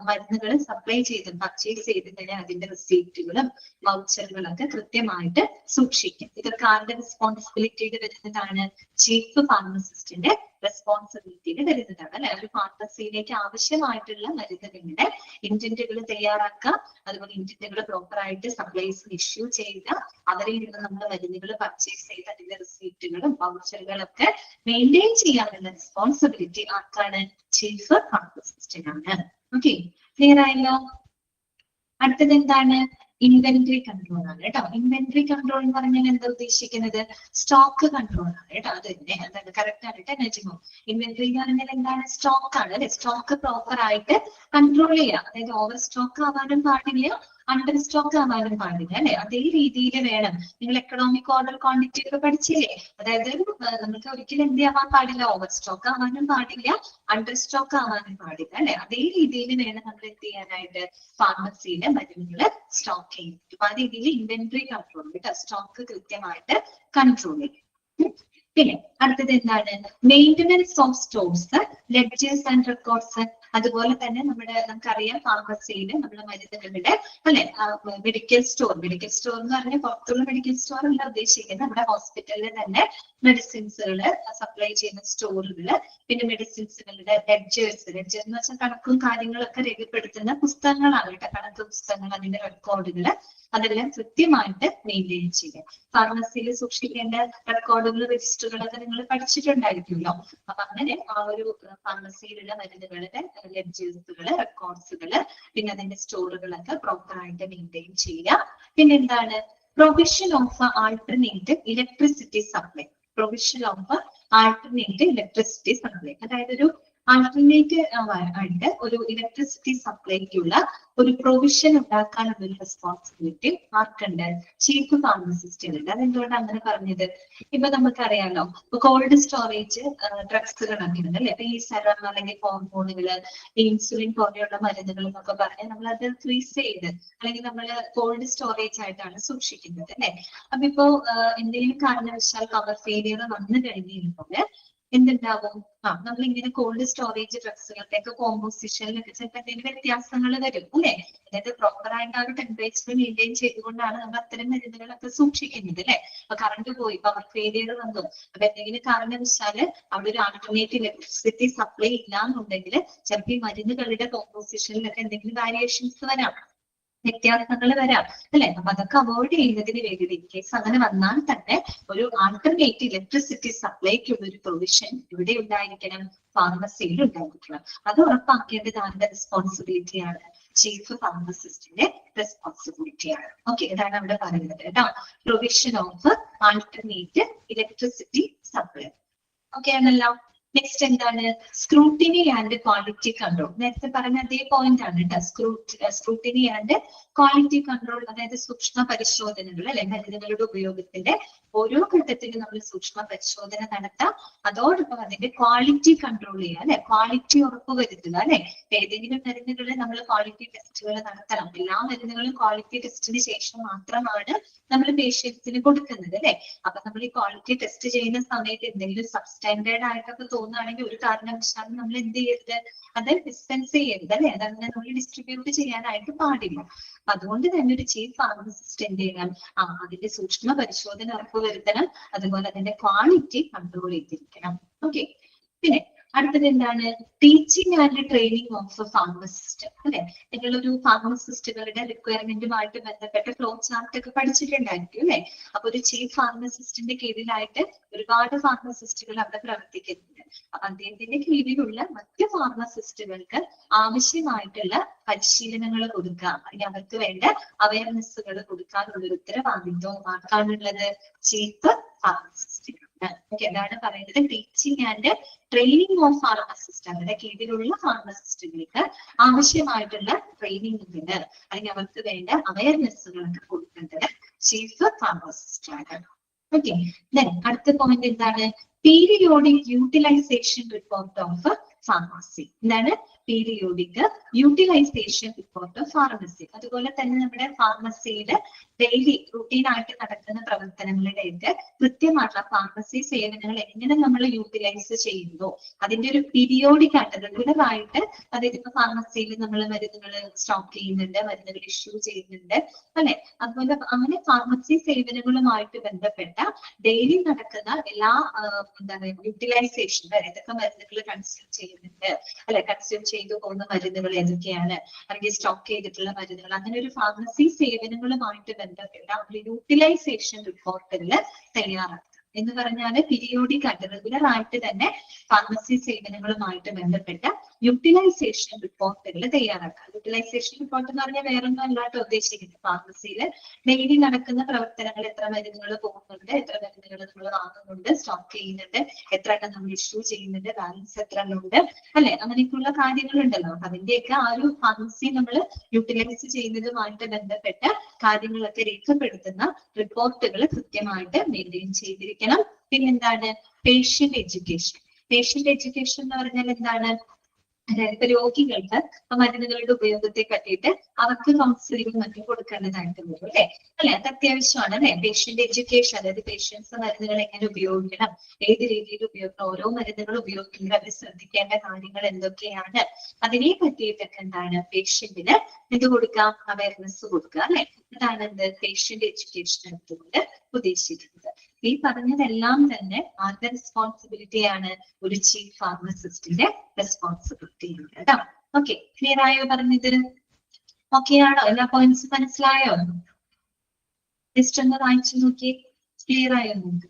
മരുന്നുകൾ സപ്ലൈ ചെയ്ത് പർച്ചേസ് ചെയ്തതിന് അതിന്റെ റിസീപ്റ്റുകളും വൗച്ചറുകളൊക്കെ കൃത്യമായിട്ട് സൂക്ഷിക്കും. ഇതൊക്കെ ആരുടെ റെസ്പോൺസിബിലിറ്റിയിൽ വരുന്നതാണ്? ചീഫ് ഫാർമസിസ്റ്റിന്റെ റെസ്പോൺസിബിലിറ്റിയിൽ വരുന്നതാണ് അല്ലെ? ഒരു ഫാർമസിയിലേക്ക് ആവശ്യമായിട്ടുള്ള മരുന്നുകളുടെ ഇന്റന്റുകൾ തയ്യാറാക്കുക, അതുപോലെ ഇന്റന്റുകൾ പ്രോപ്പർ ആയിട്ട് സപ്ലൈസ് ഇഷ്യൂ ചെയ്യുക, അവരിൽ നിന്ന് നമ്മൾ മരുന്നുകൾ പർച്ചേസ് ചെയ്ത് അതിന്റെ റിസീപ്റ്റുകളും വൗച്ചറുകളൊക്കെ മെയിൻറ്റെയിൻ ചെയ്യാനുള്ള റെസ്പോൺസിബിലിറ്റി ആർക്കാണ്? ചീഫ് ഫാർമസിസ്റ്റിനാണ്. ഓക്കെ, ക്ലിയർ ആയല്ലോ? അടുത്തത് എന്താണ്? ഇൻവെന്ററി കൺട്രോൾ ആണ് കേട്ടോ. ഇൻവെന്ററി കൺട്രോൾ എന്ന് പറഞ്ഞാൽ എന്താ ഉദ്ദേശിക്കുന്നത്? സ്റ്റോക്ക് കൺട്രോൾ ആണ് കേട്ടോ. അത് തന്നെ എന്താണ് കറക്റ്റ് ആയിട്ട് നജിമോ. ഇൻവെന്ററി എന്ന് പറഞ്ഞാൽ എന്താണ്? സ്റ്റോക്ക് ആണ് അല്ലെ? സ്റ്റോക്ക് പ്രോപ്പർ ആയിട്ട് കൺട്രോൾ ചെയ്യുക. അതായത് ഓവർ സ്റ്റോക്ക് ആവാനും പാടില്ല, അണ്ടർ സ്റ്റോക്ക് ആവാനും പാടില്ല അല്ലെ? അതേ രീതിയിൽ വേണം. നിങ്ങൾ എക്കണോമിക് ഓർഡർ ക്വാണ്ടിറ്റി ഒക്കെ പഠിച്ചില്ലേ? അതായത് നമുക്ക് ഒരിക്കലും എന്ത് ആവാൻ പാടില്ല? ഓവർ സ്റ്റോക്ക് ആവാനും പാടില്ല, അണ്ടർ സ്റ്റോക്ക് ആവാനും പാടില്ല അല്ലെ? അതേ രീതിയിൽ വേണം നമ്മൾ എന്ത് ചെയ്യാനായിട്ട്? ഫാർമസിയിലെ മരുന്നുകൾ സ്റ്റോക്ക് ചെയ്യും. അപ്പൊ ആ രീതിയിൽ ഇൻവെന്ററി കൺട്രോൾ കേട്ടോ, സ്റ്റോക്ക് കൃത്യമായിട്ട് കൺട്രോൾ ചെയ്യും. പിന്നെ അടുത്തത് എന്താണ്? Maintenance of stores, ledgers and records. അതുപോലെ തന്നെ നമുക്കറിയാം ഫാർമസിയിൽ നമ്മുടെ മരുന്നുകളുടെ അല്ലെ മെഡിക്കൽ സ്റ്റോർ എന്ന് പറഞ്ഞാൽ പുറത്തുള്ള മെഡിക്കൽ സ്റ്റോർ അല്ല ഉദ്ദേശിക്കുന്നത്. നമ്മുടെ ഹോസ്പിറ്റലിൽ തന്നെ മെഡിസിൻസുകൾ സപ്ലൈ ചെയ്യുന്ന സ്റ്റോറുകൾ, പിന്നെ മെഡിസിൻസുകളുടെ ലെഡ്ജേഴ്സ് എന്ന് വെച്ചാൽ കണക്കും കാര്യങ്ങളൊക്കെ രേഖപ്പെടുത്തുന്ന പുസ്തകങ്ങളാണ് കേട്ടോ. കണക്ക് പുസ്തകങ്ങൾ, അതിന്റെ റെക്കോർഡുകൾ അതെല്ലാം കൃത്യമായിട്ട് മെയിൻറ്റെയിൻ ചെയ്യുക. ഫാർമസിയിൽ സൂക്ഷിക്കേണ്ട റെക്കോർഡുകൾ, രജിസ്റ്ററുകളൊക്കെ നിങ്ങൾ പഠിച്ചിട്ടുണ്ടായിരിക്കുമല്ലോ. അപ്പൊ അങ്ങനെ ആ ഒരു ഫാർമസിയിലുള്ള മരുന്നുകളുടെ ലെഡ്ജേഴ്സുകള്, റെക്കോർഡ്സുകള്, പിന്നെ അതിന്റെ സ്റ്റോറുകളൊക്കെ പ്രോപ്പർ ആയിട്ട് മെയിൻറ്റെയിൻ ചെയ്യുക. പിന്നെ എന്താണ്? Provision of alternate electricity supply. Provision of alternate electricity supply, അതായത് ഒരു ആൾട്ടർനേറ്റ് ആയിട്ട് ഒരു ഇലക്ട്രിസിറ്റി സപ്ലൈക്കുള്ള ഒരു പ്രൊവിഷൻ ഉണ്ടാക്കാനുള്ള ഒരു റെസ്പോൺസിബിലിറ്റി ആർക്കുണ്ട്? ചീഫ് ഫാർമസിസ്റ്റിനുണ്ട്. അതെന്തുകൊണ്ടാണ് അങ്ങനെ പറഞ്ഞത്? ഇപ്പൊ നമുക്കറിയാലോ, ഇപ്പൊ കോൾഡ് സ്റ്റോറേജ് ഡ്രഗ്സുകളൊക്കെ ഉണ്ട് അല്ലെ? ഇപ്പൊ ഈ സെറം അല്ലെങ്കിൽ ഹോർമോണുകള്, ഇൻസുലിൻ പോലെയുള്ള മരുന്നുകൾ എന്നൊക്കെ പറഞ്ഞാൽ നമ്മൾ അത് ഫ്രീസ് ചെയ്ത് അല്ലെങ്കിൽ നമ്മൾ കോൾഡ് സ്റ്റോറേജ് ആയിട്ടാണ് സൂക്ഷിക്കുന്നത് അല്ലെ? അപ്പൊ ഇപ്പോ എന്തെങ്കിലും കാരണവശാൽ പവർ ഫെയിലിയർ വന്നു കഴിഞ്ഞപ്പോൾ എന്തുണ്ടാവും? നമ്മളിങ്ങനെ കോൾഡ് സ്റ്റോറേജ് ഡ്രഗ്സുകളുടെയൊക്കെ കോമ്പോസിഷനിലൊക്കെ ചിലപ്പോൾ എന്തെങ്കിലും വ്യത്യാസങ്ങൾ വരും അല്ലെ? അതായത് പ്രോപ്പർ ആയിട്ട് ആ ഒരു ടെമ്പറേച്ചർ മെയിൻറ്റെയിൻ ചെയ്തുകൊണ്ടാണ് നമ്മൾ അത്തരം മരുന്നുകളൊക്കെ സൂക്ഷിക്കുന്നത് അല്ലെ? അപ്പൊ കറണ്ട് പോയി, പവർ ഫെയിലിയർ വന്നു, അപ്പൊ എന്തെങ്കിലും കാരണവശാല് അവിടെ ഒരു ആൾട്ടർനേറ്റ് ഇലക്ട്രിസിറ്റി സപ്ലൈ ഇല്ലാന്നുണ്ടെങ്കിൽ ചിലപ്പോൾ ഈ മരുന്നുകളുടെ കോമ്പോസിഷനിലൊക്കെ എന്തെങ്കിലും വേരിയേഷൻസ് വരാം, വ്യത്യാസങ്ങൾ വരാം അല്ലെ? അപ്പൊ അതൊക്കെ അവോയ്ഡ് ചെയ്യുന്നതിന് വേണ്ടി ഇൻ കേസ് അങ്ങനെ വന്നാൽ തന്നെ ഒരു ആൾട്ടർനേറ്റ് ഇലക്ട്രിസിറ്റി സപ്ലൈക്കുള്ള ഒരു പ്രൊവിഷൻ ഇവിടെ ഉണ്ടായിരിക്കണം, ഫാർമസിയിൽ ഉണ്ടായിരിക്കണം. അത് ഉറപ്പാക്കേണ്ടത് ആരുടെ റെസ്പോൺസിബിലിറ്റിയാണ്? ചീഫ് ഫാർമസിസ്റ്റിന്റെ റെസ്പോൺസിബിലിറ്റിയാണ്. ഓക്കെ, ഇതാണ് അവിടെ പറയുന്നത് കേട്ടോ. Provision of alternate electricity supply. Okay ആണല്ലോ? നെക്സ്റ്റ് എന്താണ്? Scrutiny and quality control. നേരത്തെ പറഞ്ഞ അതേ പോയിന്റ് ആണ് കേട്ടോ. സ്ക്രൂട്ടിനി ആൻഡ് ക്വാളിറ്റി കൺട്രോൾ, അതായത് സൂക്ഷ്മ പരിശോധനകൾ അല്ലെ? മരുന്നുകളുടെ ഉപയോഗത്തിന്റെ ഓരോ ഘട്ടത്തിലും നമ്മൾ സൂക്ഷ്മ പരിശോധന നടത്താം. അതോടൊപ്പം അതിന്റെ ക്വാളിറ്റി കൺട്രോൾ ചെയ്യുക അല്ലെ? ക്വാളിറ്റി ഉറപ്പുവരുത്തുക അല്ലെ? ഏതെങ്കിലും മരുന്നുകളെ നമ്മൾ ക്വാളിറ്റി ടെസ്റ്റുകൾ നടത്തണം. എല്ലാ മരുന്നുകളും ക്വാളിറ്റി ടെസ്റ്റിന് ശേഷം മാത്രമാണ് നമ്മൾ പേഷ്യൻസിന് കൊടുക്കുന്നത് അല്ലെ? അപ്പൊ നമ്മൾ ഈ ക്വാളിറ്റി ടെസ്റ്റ് ചെയ്യുന്ന സമയത്ത് എന്തെങ്കിലും സബ്സ്റ്റാൻഡേർഡ് ആയിട്ടൊക്കെ തോന്നുകയാണെങ്കിൽ ഒരു കാരണവശാലും നമ്മൾ എന്ത് ചെയ്യരുത്? അത് ഡിസ്പെൻസ് ചെയ്യരുത് അല്ലെ? അതങ്ങനെ നമ്മൾ ഡിസ്ട്രിബ്യൂട്ട് ചെയ്യാനായിട്ട് പാടില്ല. അതുകൊണ്ട് തന്നെ ഒരു ചീഫ് ഫാർമസിസ്റ്റ് എന്ത് ചെയ്യണം? അതിന്റെ സൂക്ഷ്മ പരിശോധന ഉറപ്പുവരുത്തണം, അതുപോലെ അതിന്റെ ക്വാളിറ്റി കൺട്രോൾ ചെയ്തിരിക്കണം. ഓക്കെ, പിന്നെ അടുത്തത് എന്താണ്? Teaching and training of pharmacist അല്ലെ? നിങ്ങളൊരു ഫാർമസിസ്റ്റുകളുടെ റിക്വയർമെന്റുമായിട്ട് ബന്ധപ്പെട്ട ഫ്ലോ ചാർട്ട് ഒക്കെ പഠിച്ചിട്ടുണ്ടായിരിക്കും അല്ലെ? അപ്പൊ ഒരു ചീഫ് ഫാർമസിസ്റ്റിന്റെ കീഴിലായിട്ട് ഒരുപാട് ഫാർമസിസ്റ്റുകൾ അവിടെ പ്രവർത്തിക്കുന്നുണ്ട്. അപ്പൊ അദ്ദേഹത്തിന്റെ കീഴിലുള്ള മറ്റ് ഫാർമസിസ്റ്റുകൾക്ക് ആവശ്യമായിട്ടുള്ള പരിശീലനങ്ങൾ കൊടുക്കുക, അല്ലെങ്കിൽ അവർക്ക് വേണ്ട അവയർനെസ്സുകൾ കൊടുക്കാനുള്ള ഒരു ഉത്തരവാദിത്വം ആർക്കാണുള്ളത്? ചീഫ് ഫാർമസിസ്റ്റിനാണ്. ഓക്കെ, അതാണ് പറയുന്നത് teaching and training of pharmacist. അവരുടെ കീഴിലുള്ള ഫാർമസിസ്റ്റുകൾക്ക് ആവശ്യമായിട്ടുള്ള ട്രെയിനിങ്ങുകൾ അല്ലെങ്കിൽ അവർക്ക് വേണ്ട അവയർനെസ്സുകളൊക്കെ കൊടുക്കേണ്ടത് ചീഫ് ഫാർമസിസ്റ്റ് ആണ്. ഓക്കെ, അടുത്ത പോയിന്റ് എന്താണ്? Periodic utilisation report of pharmacy. എന്താണ്? Periodic utilisation report of pharmacy. അതുപോലെ തന്നെ നമ്മുടെ ഫാർമസിയിൽ ഡെയിലി റൂട്ടീൻ ആയിട്ട് നടക്കുന്ന പ്രവർത്തനങ്ങളുടെയൊക്കെ കൃത്യമായിട്ടുള്ള ഫാർമസി സേവനങ്ങൾ എങ്ങനെ നമ്മൾ യൂട്ടിലൈസ് ചെയ്യുന്നു അതിന്റെ ഒരു പീരിയോഡിക് ആയിട്ട് റെഗുലർ ആയിട്ട്, അതായത് ഇപ്പൊ ഫാർമസിയിൽ നമ്മൾ മരുന്നുകൾ സ്റ്റോക്ക് ചെയ്യുന്നുണ്ട്, മരുന്നുകൾ ഇഷ്യൂ ചെയ്യുന്നുണ്ട് അല്ലെ. അതുപോലെ അങ്ങനെ ഫാർമസി സേവനങ്ങളുമായിട്ട് ബന്ധപ്പെട്ട ഡെയിലി നടക്കുന്ന എല്ലാ എന്താണ് യൂട്ടിലൈസേഷൻ, ഏതൊക്കെ മരുന്നുകൾ കൺസ്യൂം ചെയ്യുന്നുണ്ട് അല്ലെ, കൺസ്യൂം ചെയ്തു പോകുന്ന മരുന്നുകൾ ഏതൊക്കെയാണ്, അല്ലെങ്കിൽ സ്റ്റോക്ക് ചെയ്തിട്ടുള്ള മരുന്നുകൾ, അങ്ങനെ ഒരു ഫാർമസി സേവനങ്ങളുമായിട്ട് ബന്ധപ്പെട്ട ഒരു യൂട്ടിലൈസേഷൻ റിപ്പോർട്ടുകൾ തയ്യാറാക്കുക. എന്ന് പറഞ്ഞാല് പീരിയോഡിക് ആയിട്ട് റെഗുലർ ആയിട്ട് തന്നെ ഫാർമസി സേവനങ്ങളുമായിട്ട് ബന്ധപ്പെട്ട യൂട്ടിലൈസേഷൻ റിപ്പോർട്ടുകൾ തയ്യാറാക്കുക. യൂട്ടിലൈസേഷൻ റിപ്പോർട്ട് എന്ന് പറഞ്ഞാൽ വേറൊന്നും അല്ലാട്ടോ ഉദ്ദേശിക്കുന്നത്, ഫാർമസിയിൽ ഡെയിലി നടക്കുന്ന പ്രവർത്തനങ്ങൾ, എത്ര മരുന്നുകൾ പോകുന്നുണ്ട്, എത്ര മരുന്നുകൾ നമ്മൾ വാങ്ങുന്നുണ്ട്, സ്റ്റോക്ക് ചെയ്യുന്നുണ്ട്, എത്ര എണ്ണം നമ്മൾ ഇഷ്യൂ ചെയ്യുന്നുണ്ട്, ബാലൻസ് എത്ര എണ്ണം ഉണ്ട് അല്ലെ, അങ്ങനെയൊക്കെയുള്ള കാര്യങ്ങളുണ്ടല്ലോ. അതിന്റെയൊക്കെ ആ ഒരു ഫാർമസി നമ്മൾ യൂട്ടിലൈസ് ചെയ്യുന്നതുമായിട്ട് ബന്ധപ്പെട്ട കാര്യങ്ങളൊക്കെ രേഖപ്പെടുത്തുന്ന റിപ്പോർട്ടുകൾ കൃത്യമായിട്ട് മെയിൻറ്റെയിൻ ചെയ്തിരിക്കണം. പിന്നെന്താണ്? Patient education. പേഷ്യന്റ് എഡ്യൂക്കേഷൻ എന്ന് പറഞ്ഞാൽ എന്താണ്? അതായത് ഇപ്പൊ രോഗികൾക്ക് മരുന്നുകളുടെ ഉപയോഗത്തെ പറ്റിയിട്ട് അവർക്ക് കൗൺസിലിംഗ് മറ്റും കൊടുക്കേണ്ടതായിട്ട് വരും അല്ലെ. അത് അത്യാവശ്യമാണ് അല്ലെ. പേഷ്യന്റ് എഡ്യൂക്കേഷൻ, അതായത് പേഷ്യൻസ് മരുന്നുകൾ എങ്ങനെ ഉപയോഗിക്കണം, ഏത് രീതിയിൽ ഉപയോഗിക്കണം, ഓരോ മരുന്നുകൾ ഉപയോഗിക്കുമ്പോൾ അവർ ശ്രദ്ധിക്കേണ്ട കാര്യങ്ങൾ എന്തൊക്കെയാണ്, അതിനെ പറ്റിയിട്ടൊക്കെ എന്താണ് പേഷ്യന്റിന് ഇത് കൊടുക്കാം, അവയർനെസ് കൊടുക്കുക അല്ലെ. അതാണ് എന്ത് പേഷ്യന്റ് എഡ്യൂക്കേഷൻ എടുത്തുകൊണ്ട് ഉദ്ദേശിക്കുന്നത്. ഈ പറഞ്ഞതെല്ലാം തന്നെ ആരുടെ റെസ്പോൺസിബിലിറ്റിയാണ്? ഒരു ചീഫ് ഫാർമസിസ്റ്റിന്റെ റെസ്പോൺസിബിലിറ്റിയാണ് കേട്ടോ. ഓക്കെ, ക്ലിയർ ആയോ പറഞ്ഞത്? ഓക്കെ ആണോ? എല്ലാ പോയിന്റ്സും മനസ്സിലായോ? ജസ്റ്റ് ഒന്ന് വായിച്ചു നോക്കി, ക്ലിയർ ആയോ നിങ്ങൾക്ക്?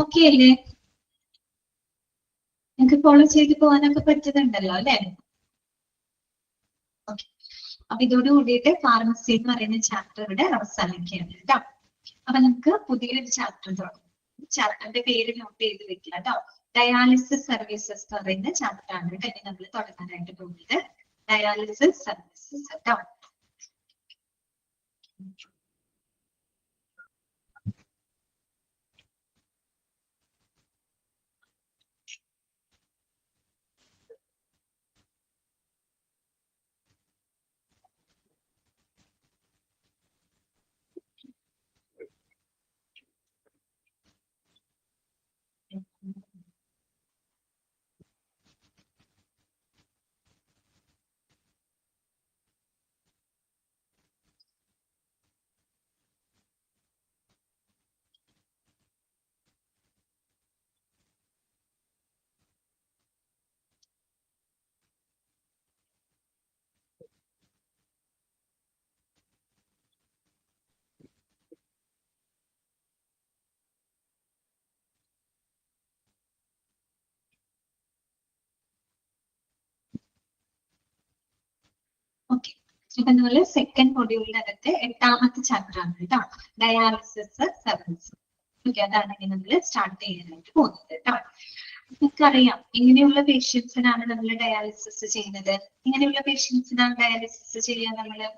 ഓക്കെ അല്ലേ? നിങ്ങൾക്ക് ഫോളോ ചെയ്ത് പോകാനൊക്കെ പറ്റുന്നുണ്ടല്ലോ അല്ലെ? ഓക്കെ, അപ്പൊ ഇതോട് കൂടിയിട്ട് ഫാർമസി എന്ന് പറയുന്ന ചാപ്റ്റർ ഇവിടെ അവസാനിക്കുകയാണ് കേട്ടോ. അപ്പൊ നമുക്ക് പുതിയൊരു ചാപ്റ്റർ തുടങ്ങും. ചാപ്റ്ററിന്റെ പേര് നോട്ട് ചെയ്ത് വെക്കുക കേട്ടോ. ഡയാലിസിസ് സർവീസസ് എന്ന് പറയുന്ന ചാപ്റ്റർ ആണ് കേട്ടോ ഇനി നമ്മൾ തുടങ്ങാനായിട്ട് പോകുന്നത്. ഡയാലിസിസ് സർവീസസ് കേട്ടോ. ഓക്കെ, അപ്പൊ നമ്മള് സെക്കൻഡ് മൊഡ്യൂളിനകത്ത് 8ാമത്തെ ചാപ്റ്റർ ആണ് കേട്ടോ, ഡയാലിസിസ് സർവീസ്. ഓക്കെ, അതാണ് ഇനി നമ്മൾ സ്റ്റാർട്ട് ചെയ്യാനായിട്ട് പോകുന്നത് കേട്ടോ. നമുക്കറിയാം ഇങ്ങനെയുള്ള പേഷ്യൻസിനാണ് നമ്മൾ ഡയാലിസിസ് ചെയ്യുന്നത്. ഇങ്ങനെയുള്ള പേഷ്യൻസിനാണ് ഡയാലിസിസ് ചെയ്യാൻ നമ്മള്,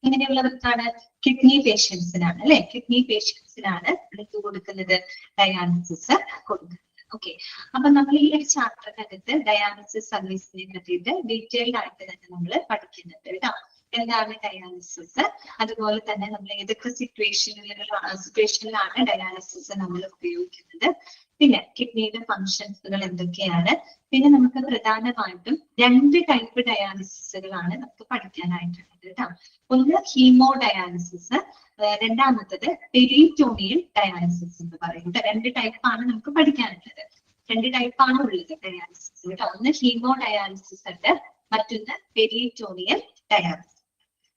ഇങ്ങനെയുള്ളവർക്കാണ് കിഡ്നി പേഷ്യൻസിനാണ് അല്ലെ, കിഡ്നി പേഷ്യൻസിനാണ് എടുത്തു കൊടുക്കുന്നത് ഡയാലിസിസ് കൊടുക്കുന്നത്. ഓക്കെ, അപ്പൊ നമ്മൾ ഈ ഒരു ചാപ്റ്ററിനകത്ത് ഡയാലിസിസ് സർവീസിനെ പറ്റിയിട്ട് ഡീറ്റെയിൽഡ് ആയിട്ട് തന്നെ നമ്മൾ പഠിക്കുന്നുണ്ട് കേട്ടോ. എന്താണ് ഡയാലിസിസ്, അതുപോലെ തന്നെ നമ്മൾ ഏതൊക്കെ സിറ്റുവേഷനിലാണ് ഡയാലിസിസ് നമ്മൾ ഉപയോഗിക്കുന്നത്, പിന്നെ കിഡ്നിയുടെ ഫങ്ഷൻസുകൾ എന്തൊക്കെയാണ്, പിന്നെ നമുക്ക് പ്രധാനമായിട്ടും 2 ടൈപ്പ് ഡയാലിസിസുകളാണ് നമുക്ക് പഠിക്കാനായിട്ടുള്ളത് കേട്ടോ. ഒന്ന് ഹീമോ ഡയാലിസിസ്, രണ്ടാമത്തത് പെരിറ്റോണിയൽ ഡയാലിസിസ് എന്ന് പറയുന്നത്. 2 ടൈപ്പാണ് നമുക്ക് പഠിക്കാനുള്ളത്. 2 ടൈപ്പാണ് ഉള്ളത് ഡയാലിസിസ് കേട്ടോ. ഒന്ന് ഹീമോ ഡയാലിസിസ് ഉണ്ട്, മറ്റൊന്ന് പെരിറ്റോണിയൽ ഡയാലിസിസ്.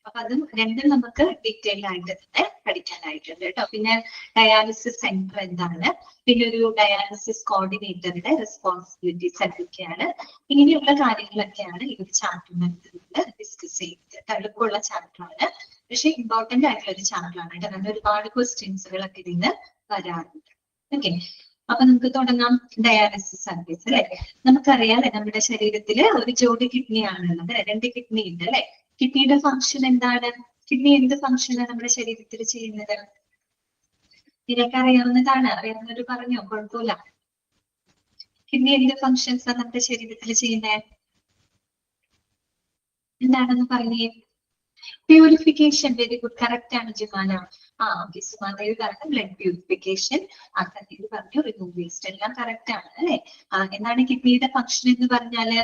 അപ്പൊ അതും രണ്ടും നമുക്ക് ഡീറ്റെയിൽ ആയിട്ട് തന്നെ പഠിക്കാനായിട്ടുണ്ട് കേട്ടോ. പിന്നെ ഡയാലിസിസ് സെന്റർ എന്താണ്, പിന്നെ ഒരു ഡയാലിസിസ് കോർഡിനേറ്ററുടെ റെസ്പോൺസിബിലിറ്റീസ് എന്തൊക്കെയാണ്, ഇങ്ങനെയുള്ള കാര്യങ്ങളൊക്കെയാണ് ഈ ഒരു ചാപ്റ്ററിനകത്ത് ഡിസ്കസ് ചെയ്യുന്നത്. എളുപ്പമുള്ള ചാപ്റ്ററാണ്, പക്ഷെ ഇമ്പോർട്ടന്റ് ആയിട്ടുള്ള ഒരു ചാപ്റ്ററാണ് കേട്ടോ. കാരണം ഒരുപാട് ക്വസ്റ്റ്യൻസുകളൊക്കെ ഇതിന് വരാറുണ്ട്. ഓക്കെ, അപ്പൊ നമുക്ക് തുടങ്ങാം. ഡയാലിസിസ് സർവീസ് അല്ലെ, നമുക്കറിയാം നമ്മുടെ ശരീരത്തില് ഒരു ജോഡി കിഡ്നി ആണുള്ളത്, 2 കിഡ്നി ഉണ്ട് അല്ലെ. കിഡ്നിയുടെ ഫംഗ്ഷൻ എന്താണ്, കിഡ്നി എന്ത് ഫംഗ്ഷനാണ് നമ്മുടെ ശരീരത്തിൽ ചെയ്യുന്നത്? നിനക്ക് അറിയാവുന്നതാണ്, അറിയാവുന്നവര് പറഞ്ഞോ, കുഴപ്പമില്ല. കിഡ്നി എന്ത് ഫംഗ്ഷൻസ് ആണ് നമ്മുടെ ശരീരത്തിൽ ചെയ്യുന്നത്? എന്താണെന്ന് പറഞ്ഞേ. പ്യൂരിഫിക്കേഷൻ. വെരി ഗുഡ്, കറക്റ്റ് ആണ് ജിമാന. ഓക്കെ, സുമാദേവി പറഞ്ഞു ബ്ലഡ് പ്യൂരിഫിക്കേഷൻ, കണ്ണീര് പറഞ്ഞു റിമൂവ് വേസ്റ്റ്, എല്ലാം കറക്റ്റ് ആണ് അല്ലെ. എന്താണ് കിഡ്നിയുടെ ഫംഗ്ഷൻ എന്ന് പറഞ്ഞാല്?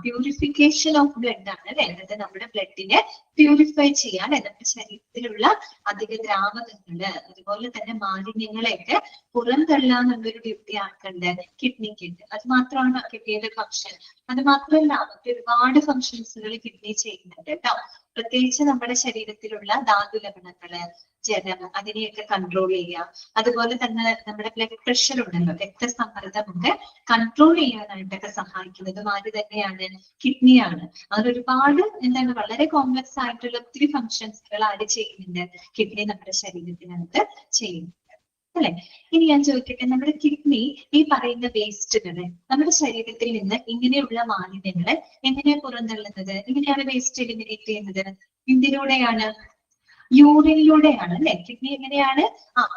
പ്യൂരിഫിക്കേഷൻ ഓഫ് ബ്ലഡ് ആണ് അല്ലെ. അതായത് നമ്മുടെ ബ്ലഡിനെ പ്യൂരിഫൈ ചെയ്യാൻ, നമ്മുടെ ശരീരത്തിലുള്ള അധിക ദ്രാവകങ്ങള് അതുപോലെ തന്നെ മാലിന്യങ്ങളെയൊക്കെ പുറന്തള്ളാന്നുള്ളൊരു ഡ്യൂട്ടി ആക്കണ്ട് കിഡ്നിക്ക് ഉണ്ട്. അത് മാത്രമാണ് കിഡ്നിയുടെ ഫംഗ്ഷൻ. അത് മാത്രമല്ല ഒരുപാട് ഫംഗ്ഷൻസുകൾ കിഡ്നി ചെയ്യുന്നുണ്ട് കേട്ടോ. പ്രത്യേകിച്ച് നമ്മുടെ ശരീരത്തിലുള്ള ധാതു ലവണങ്ങള്, ജലം, അതിനെയൊക്കെ കൺട്രോൾ ചെയ്യുക. അതുപോലെ തന്നെ നമ്മുടെ ബ്ലഡ് പ്രഷർ ഉണ്ടല്ലോ, രക്തസമ്മർദ്ദമൊക്കെ കൺട്രോൾ ചെയ്യാനായിട്ടൊക്കെ സഹായിക്കുന്നതും ആര് തന്നെയാണ്? കിഡ്നിയാണ്. അതിലൊരുപാട് എന്താണ് വളരെ കോംപ്ലക്സ് ആയിട്ടുള്ള ഒത്തിരി ഫംഗ്ഷൻസുകൾ ആര് ചെയ്യുന്നുണ്ട്? കിഡ്നി നമ്മുടെ ശരീരത്തിനകത്ത് ചെയ്യുന്നുണ്ട് അല്ലെ. ഇനി ഞാൻ ചോദിക്കട്ടെ, നമ്മുടെ കിഡ്നി ഈ പറയുന്ന വേസ്റ്റുകളെ നമ്മുടെ ശരീരത്തിൽ നിന്ന് ഇങ്ങനെയുള്ള മാലിന്യങ്ങളെ എങ്ങനെയാണ് പുറന്തള്ളുന്നത്? എങ്ങനെയാണ് വേസ്റ്റ് എലിമിനേറ്റ് ചെയ്യുന്നത്? എന്തിലൂടെയാണ്? യൂറിനിലൂടെയാണ് അല്ലെ. കിഡ്നി എങ്ങനെയാണ്?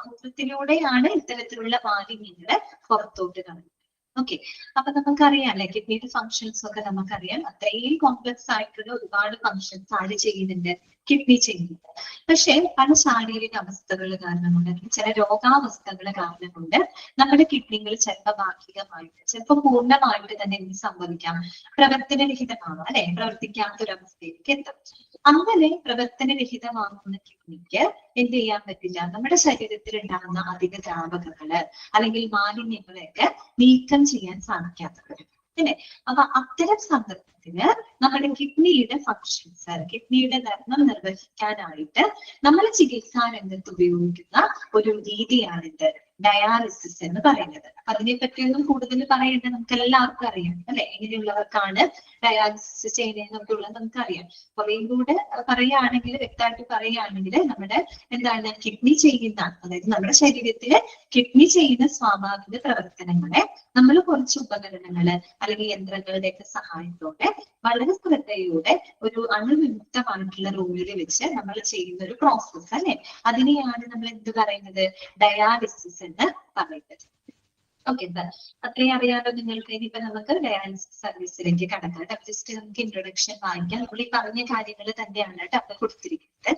മൂത്രത്തിലൂടെയാണ് ഇത്തരത്തിലുള്ള മാലിന്യങ്ങള് പുറത്തോട്ട് കളയുന്നത്. ഓക്കെ, അപ്പൊ നമുക്കറിയാം അല്ലെ, കിഡ്നിയുടെ ഫംഗ്ഷൻസ് ഒക്കെ നമുക്കറിയാം. അത്രയും കോംപ്ലക്സ് ആയിട്ടുള്ള ഒരുപാട് ഫംഗ്ഷൻസ് ആര് ചെയ്യുന്നുണ്ട്? കിഡ്നി ചെയ്യുന്നുണ്ട്. പക്ഷെ പല ശാരീരിക അവസ്ഥകൾ കാരണം കൊണ്ട്, ചില രോഗാവസ്ഥകൾ കാരണം കൊണ്ട് നമ്മുടെ കിഡ്നികൾ ചിലപ്പോൾ ഭാഗികമായിട്ട്, ചിലപ്പോൾ പൂർണ്ണമായിട്ട് തന്നെ എന്ത് സംഭവിക്കാം? പ്രവർത്തനരഹിതമാവാം അല്ലെ, പ്രവർത്തിക്കാത്തൊരവസ്ഥയിലേക്ക് എത്തും. അങ്ങനെ പ്രവർത്തനരഹിതമാകുന്ന കിഡ്നിക്ക് എന്ത് ചെയ്യാൻ പറ്റില്ല? നമ്മുടെ ശരീരത്തിൽ ഉണ്ടാകുന്ന അധിക ദ്രാവകങ്ങള് അല്ലെങ്കിൽ മാലിന്യങ്ങളെയൊക്കെ നീക്കം ചെയ്യാൻ സാധിക്കാത്തവര് അല്ലെ. അപ്പൊ അത്തരം സന്ദർഭത്തിന് നമ്മുടെ കിഡ്നിയുടെ ഫങ്ഷൻസ്, കിഡ്നിയുടെ ധർമ്മം നിർവഹിക്കാനായിട്ട് നമ്മൾ ചികിത്സാ രംഗത്ത് ഉപയോഗിക്കുന്ന ഒരു രീതിയാണിത് ഡയാലിസിസ് എന്ന് പറയുന്നത്. അപ്പൊ അതിനെപ്പറ്റിയൊന്നും കൂടുതൽ പറയേണ്ട നമുക്ക് എല്ലാവർക്കും അറിയാം അല്ലെ. എങ്ങനെയുള്ളവർക്കാണ് ഡയാലിസിസ് ചെയ്യുന്നതെന്നൊക്കെയുള്ളത് നമുക്കറിയാം. കുറേയും കൂടെ പറയുകയാണെങ്കിൽ, വ്യക്തമായിട്ട് പറയുകയാണെങ്കിൽ, നമ്മുടെ എന്താണ് കിഡ്നി ചെയ്യുന്ന, അതായത് നമ്മുടെ ശരീരത്തില് കിഡ്നി ചെയ്യുന്ന സ്വാഭാവിക പ്രവർത്തനങ്ങളെ നമ്മൾ കുറച്ച് ഉപകരണങ്ങള് അല്ലെങ്കിൽ യന്ത്രങ്ങളുടെയൊക്കെ സഹായത്തോടെ വളരെ ശ്രദ്ധയോടെ ഒരു അണുവിമുക്തമായിട്ടുള്ള റൂമിൽ വെച്ച് നമ്മൾ ചെയ്യുന്ന ഒരു പ്രോസസ് അല്ലെ. അതിനെയാണ് നമ്മൾ എന്ത് പറയുന്നത്? ഡയാലിസിസ് എന്ന് പറയുന്നത്. ഓക്കെ, അത്രയും അറിയാലോ നിങ്ങൾക്ക്. ഇനിയിപ്പോ നമുക്ക് ഡയാലിസിസ് സർവീസിലേക്ക് കടക്കാം. ജസ്റ്റ് നമുക്ക് ഇൻട്രൊഡക്ഷൻ വായിക്കാം. നമ്മൾ ഈ പറഞ്ഞ കാര്യങ്ങൾ തന്നെയാണ് കേട്ടോ അപ്പൊ കൊടുത്തിരിക്കുന്നത്.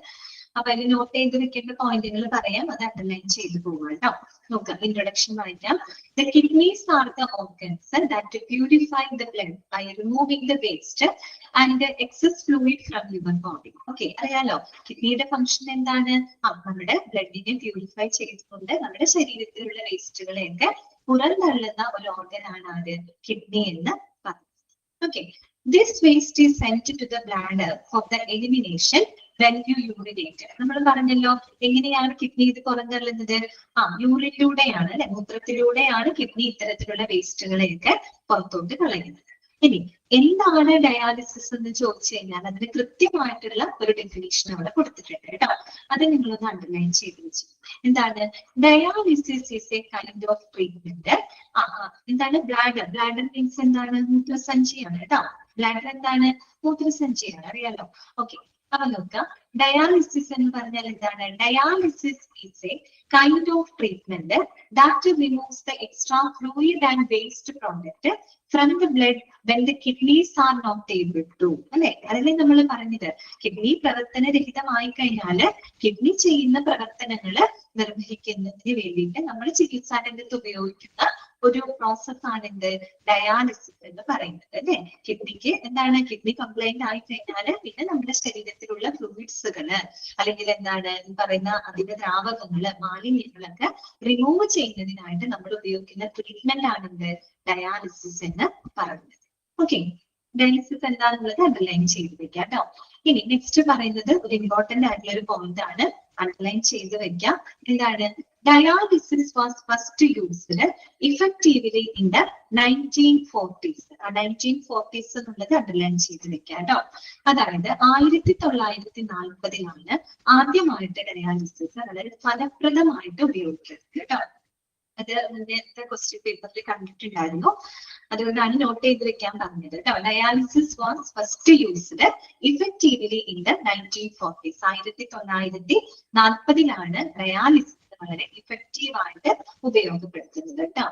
അപ്പൊ അതിൽ നോട്ട് ചെയ്ത് വെക്കേണ്ട പോയിന്റുകൾ പറയാം, അത് അണ്ടർലൈൻ ചെയ്ത് പോകാം കേട്ടോ. നോക്കാം, ഇൻട്രൊഡക്ഷൻ വായിക്കാം. The kidneys are the organs that purify the blood by removing the waste and the excess fluid from your body. Okay, അറിയാലോ കിഡ്നിയുടെ ഫംഗ്ഷൻ എന്താണ്? നമ്മുടെ ബ്ലഡിനെ പ്യൂരിഫൈ ചെയ്തുകൊണ്ട് നമ്മുടെ ശരീരത്തിലുള്ള വേസ്റ്റുകളെയൊക്കെ പുറന്തള്ളുന്ന ഒരു ഓർഗൻ ആണ് ആര്? കിഡ്നി എന്ന് പറയുന്നത്. Okay, this waste is sent to the bladder for the elimination when you urinate. നമ്മൾ പറഞ്ഞല്ലോ എങ്ങനെയാണ് കിഡ്നി ഇത് പുറന്തള്ളുന്നത്? യൂറിനിലൂടെയാണ് അല്ലെ, മൂത്രത്തിലൂടെയാണ് കിഡ്നി ഇത്തരത്തിലുള്ള വേസ്റ്റുകളെയൊക്കെ പുറത്തോട്ട് കളയുന്നത്. ഇനി എന്താണ് ഡയാലിസിസ് എന്ന് ചോദിച്ചു കഴിഞ്ഞാൽ അതിന് കൃത്യമായിട്ടുള്ള ഒരു ഡെഫിനേഷൻ അവിടെ കൊടുത്തിട്ടുണ്ട് കേട്ടോ. അത് നിങ്ങളൊന്ന് അണ്ടർലൈൻ ചെയ്ത് വെച്ചു. എന്താണ് dialysis? Is a kind of treatment. എന്താണ് ബ്ലാഡർ? ബ്ലാഡർ മീൻസ് എന്താണ്? മൂത്രസഞ്ചിയാണ് കേട്ടോ. ബ്ലാഡർ എന്താണ്? മൂത്രസഞ്ചിയാണ്, അറിയാലോ. ഓക്കെ, അപ്പൊ നോക്കാം, ഡയാലിസിസ് എന്ന് പറഞ്ഞാൽ എന്താണ്? Dialysis is a kind of treatment that removes the extra fluid and waste product from the blood when the kidneys are not able to. അല്ലെ, അതല്ലേ നമ്മൾ പറഞ്ഞത്? കിഡ്നി പ്രവർത്തനരഹിതമായി കഴിഞ്ഞാല് കിഡ്നി ചെയ്യുന്ന പ്രവർത്തനങ്ങള് നിർവഹിക്കുന്നതിന് വേണ്ടിയിട്ട് നമ്മൾ ചികിത്സാ രംഗത്ത് ഉപയോഗിക്കുന്ന ഒരു പ്രോസസ് ആണ് എന്ത്? ഡയാലിസിസ് എന്ന് പറയുന്നത്. അല്ലെ, കിഡ്നിക്ക് എന്താണ്? കിഡ്നി കംപ്ലൈന്റ് ആയി കഴിഞ്ഞാല് പിന്നെ നമ്മുടെ ശരീരത്തിലുള്ള ഫ്ലൂയിഡ്സുകള് അല്ലെങ്കിൽ എന്താണ് പറയുന്ന അതിന്റെ ദ്രാവകങ്ങള് മാലിന്യങ്ങളൊക്കെ റിമൂവ് ചെയ്യുന്നതിനായിട്ട് നമ്മൾ ഉപയോഗിക്കുന്ന ട്രീറ്റ്മെന്റ് ആണ് എന്ത്? ഡയാലിസിസ് എന്ന് പറയുന്നത്. ഓക്കെ, ഡയാലിസിസ് എന്താണെന്നുള്ളത് അണ്ടർലൈൻ ചെയ്ത് വെക്കാം കേട്ടോ. ഇനി നെക്സ്റ്റ് പറയുന്നത് ഒരു ഇമ്പോർട്ടന്റ് ആയിട്ടുള്ള ഒരു പോയിന്റ് ആണ്, അണ്ടർലൈൻ ചെയ്ത് വെക്കാം. എന്താണ്? Dialysis was first used effectively in the 1940s. ആ 1940s എന്നുള്ളത് അണ്ടർലൈൻ ചെയ്ത് വെക്കാം കേട്ടോ. അതായത് 1940-ലാണ് ആദ്യമായിട്ട് ഡയാലിസിസ് വളരെ ഫലപ്രദമായിട്ട് ഉപയോഗിക്കുന്നത് കേട്ടോ. അത് നേരത്തെ ക്വസ്റ്റ്യൻ പേപ്പറിൽ കണ്ടിട്ടുണ്ടായിരുന്നു, അതുകൊണ്ടാണ് നോട്ട് ചെയ്ത് വെക്കാൻ പറഞ്ഞത് കേട്ടോ. Dialysis was first used effectively in the 1940s. 1940-ലാണ് ഡയാലിസിസ് വളരെ ഇഫക്റ്റീവ് ആയിട്ട് ഉപയോഗപ്പെടുത്തുന്നത് കേട്ടോ.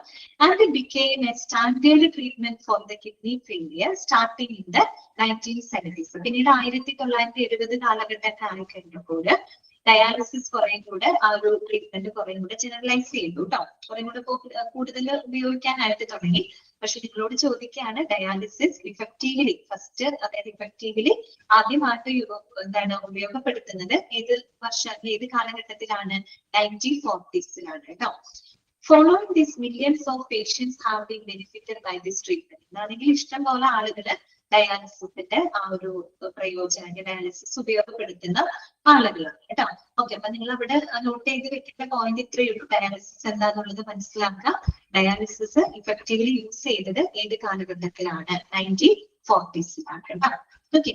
And it became a standard treatment for the kidney failure starting in the 1970s. പിന്നീട് 1970 കാലഘട്ടമൊക്കെ ആയി കഴിഞ്ഞപ്പോൾ ഡയാലിസിസ് കുറേ കൂടെ ആ ഒരു ട്രീറ്റ്മെന്റ് കുറേ കൂടെ ജനറലൈസ് ചെയ്തു കേട്ടോ. കുറേ കൂടെ കൂടുതൽ ഉപയോഗിക്കാനായിട്ട് തുടങ്ങി. പക്ഷെ നിങ്ങളോട് ചോദിക്കുകയാണ്, ഡയാലിസിസ് ഇഫക്റ്റീവ്ലി ഫസ്റ്റ്, അതായത് ഇഫക്റ്റീവ്ലി ആദ്യമായിട്ട് എന്താണ് ഉപയോഗപ്പെടുത്തുന്നത് ഏത് വർഷം, ഏത് കാലഘട്ടത്തിലാണ്? 1940s-ലാണ് കേട്ടോ. Following this, millions of patients have been benefited by this treatment. എന്നാണെങ്കിൽ ഇഷ്ടം പോലെ ആളുകള് ഡയാലിസിസിന്റെ ആ ഒരു പ്രയോജനം, ഡയാലിസിസ് ഉപയോഗപ്പെടുത്തുന്ന ആളുകളാണ് കേട്ടോ. ഓക്കെ, അപ്പൊ നിങ്ങൾ അവിടെ നോട്ട് ചെയ്ത് വെക്കേണ്ട പോയിന്റ് ഇത്രയേ ഉള്ളൂ. ഡയാലിസിസ് എന്താന്നുള്ളത് മനസ്സിലാക്കുക. ഡയാലിസിസ് ഇഫക്റ്റീവ്ലി യൂസ് ചെയ്തത് ഏത് കാലഘട്ടത്തിലാണ്? 1940s-ലാണ് കേട്ടോ. ഓക്കെ,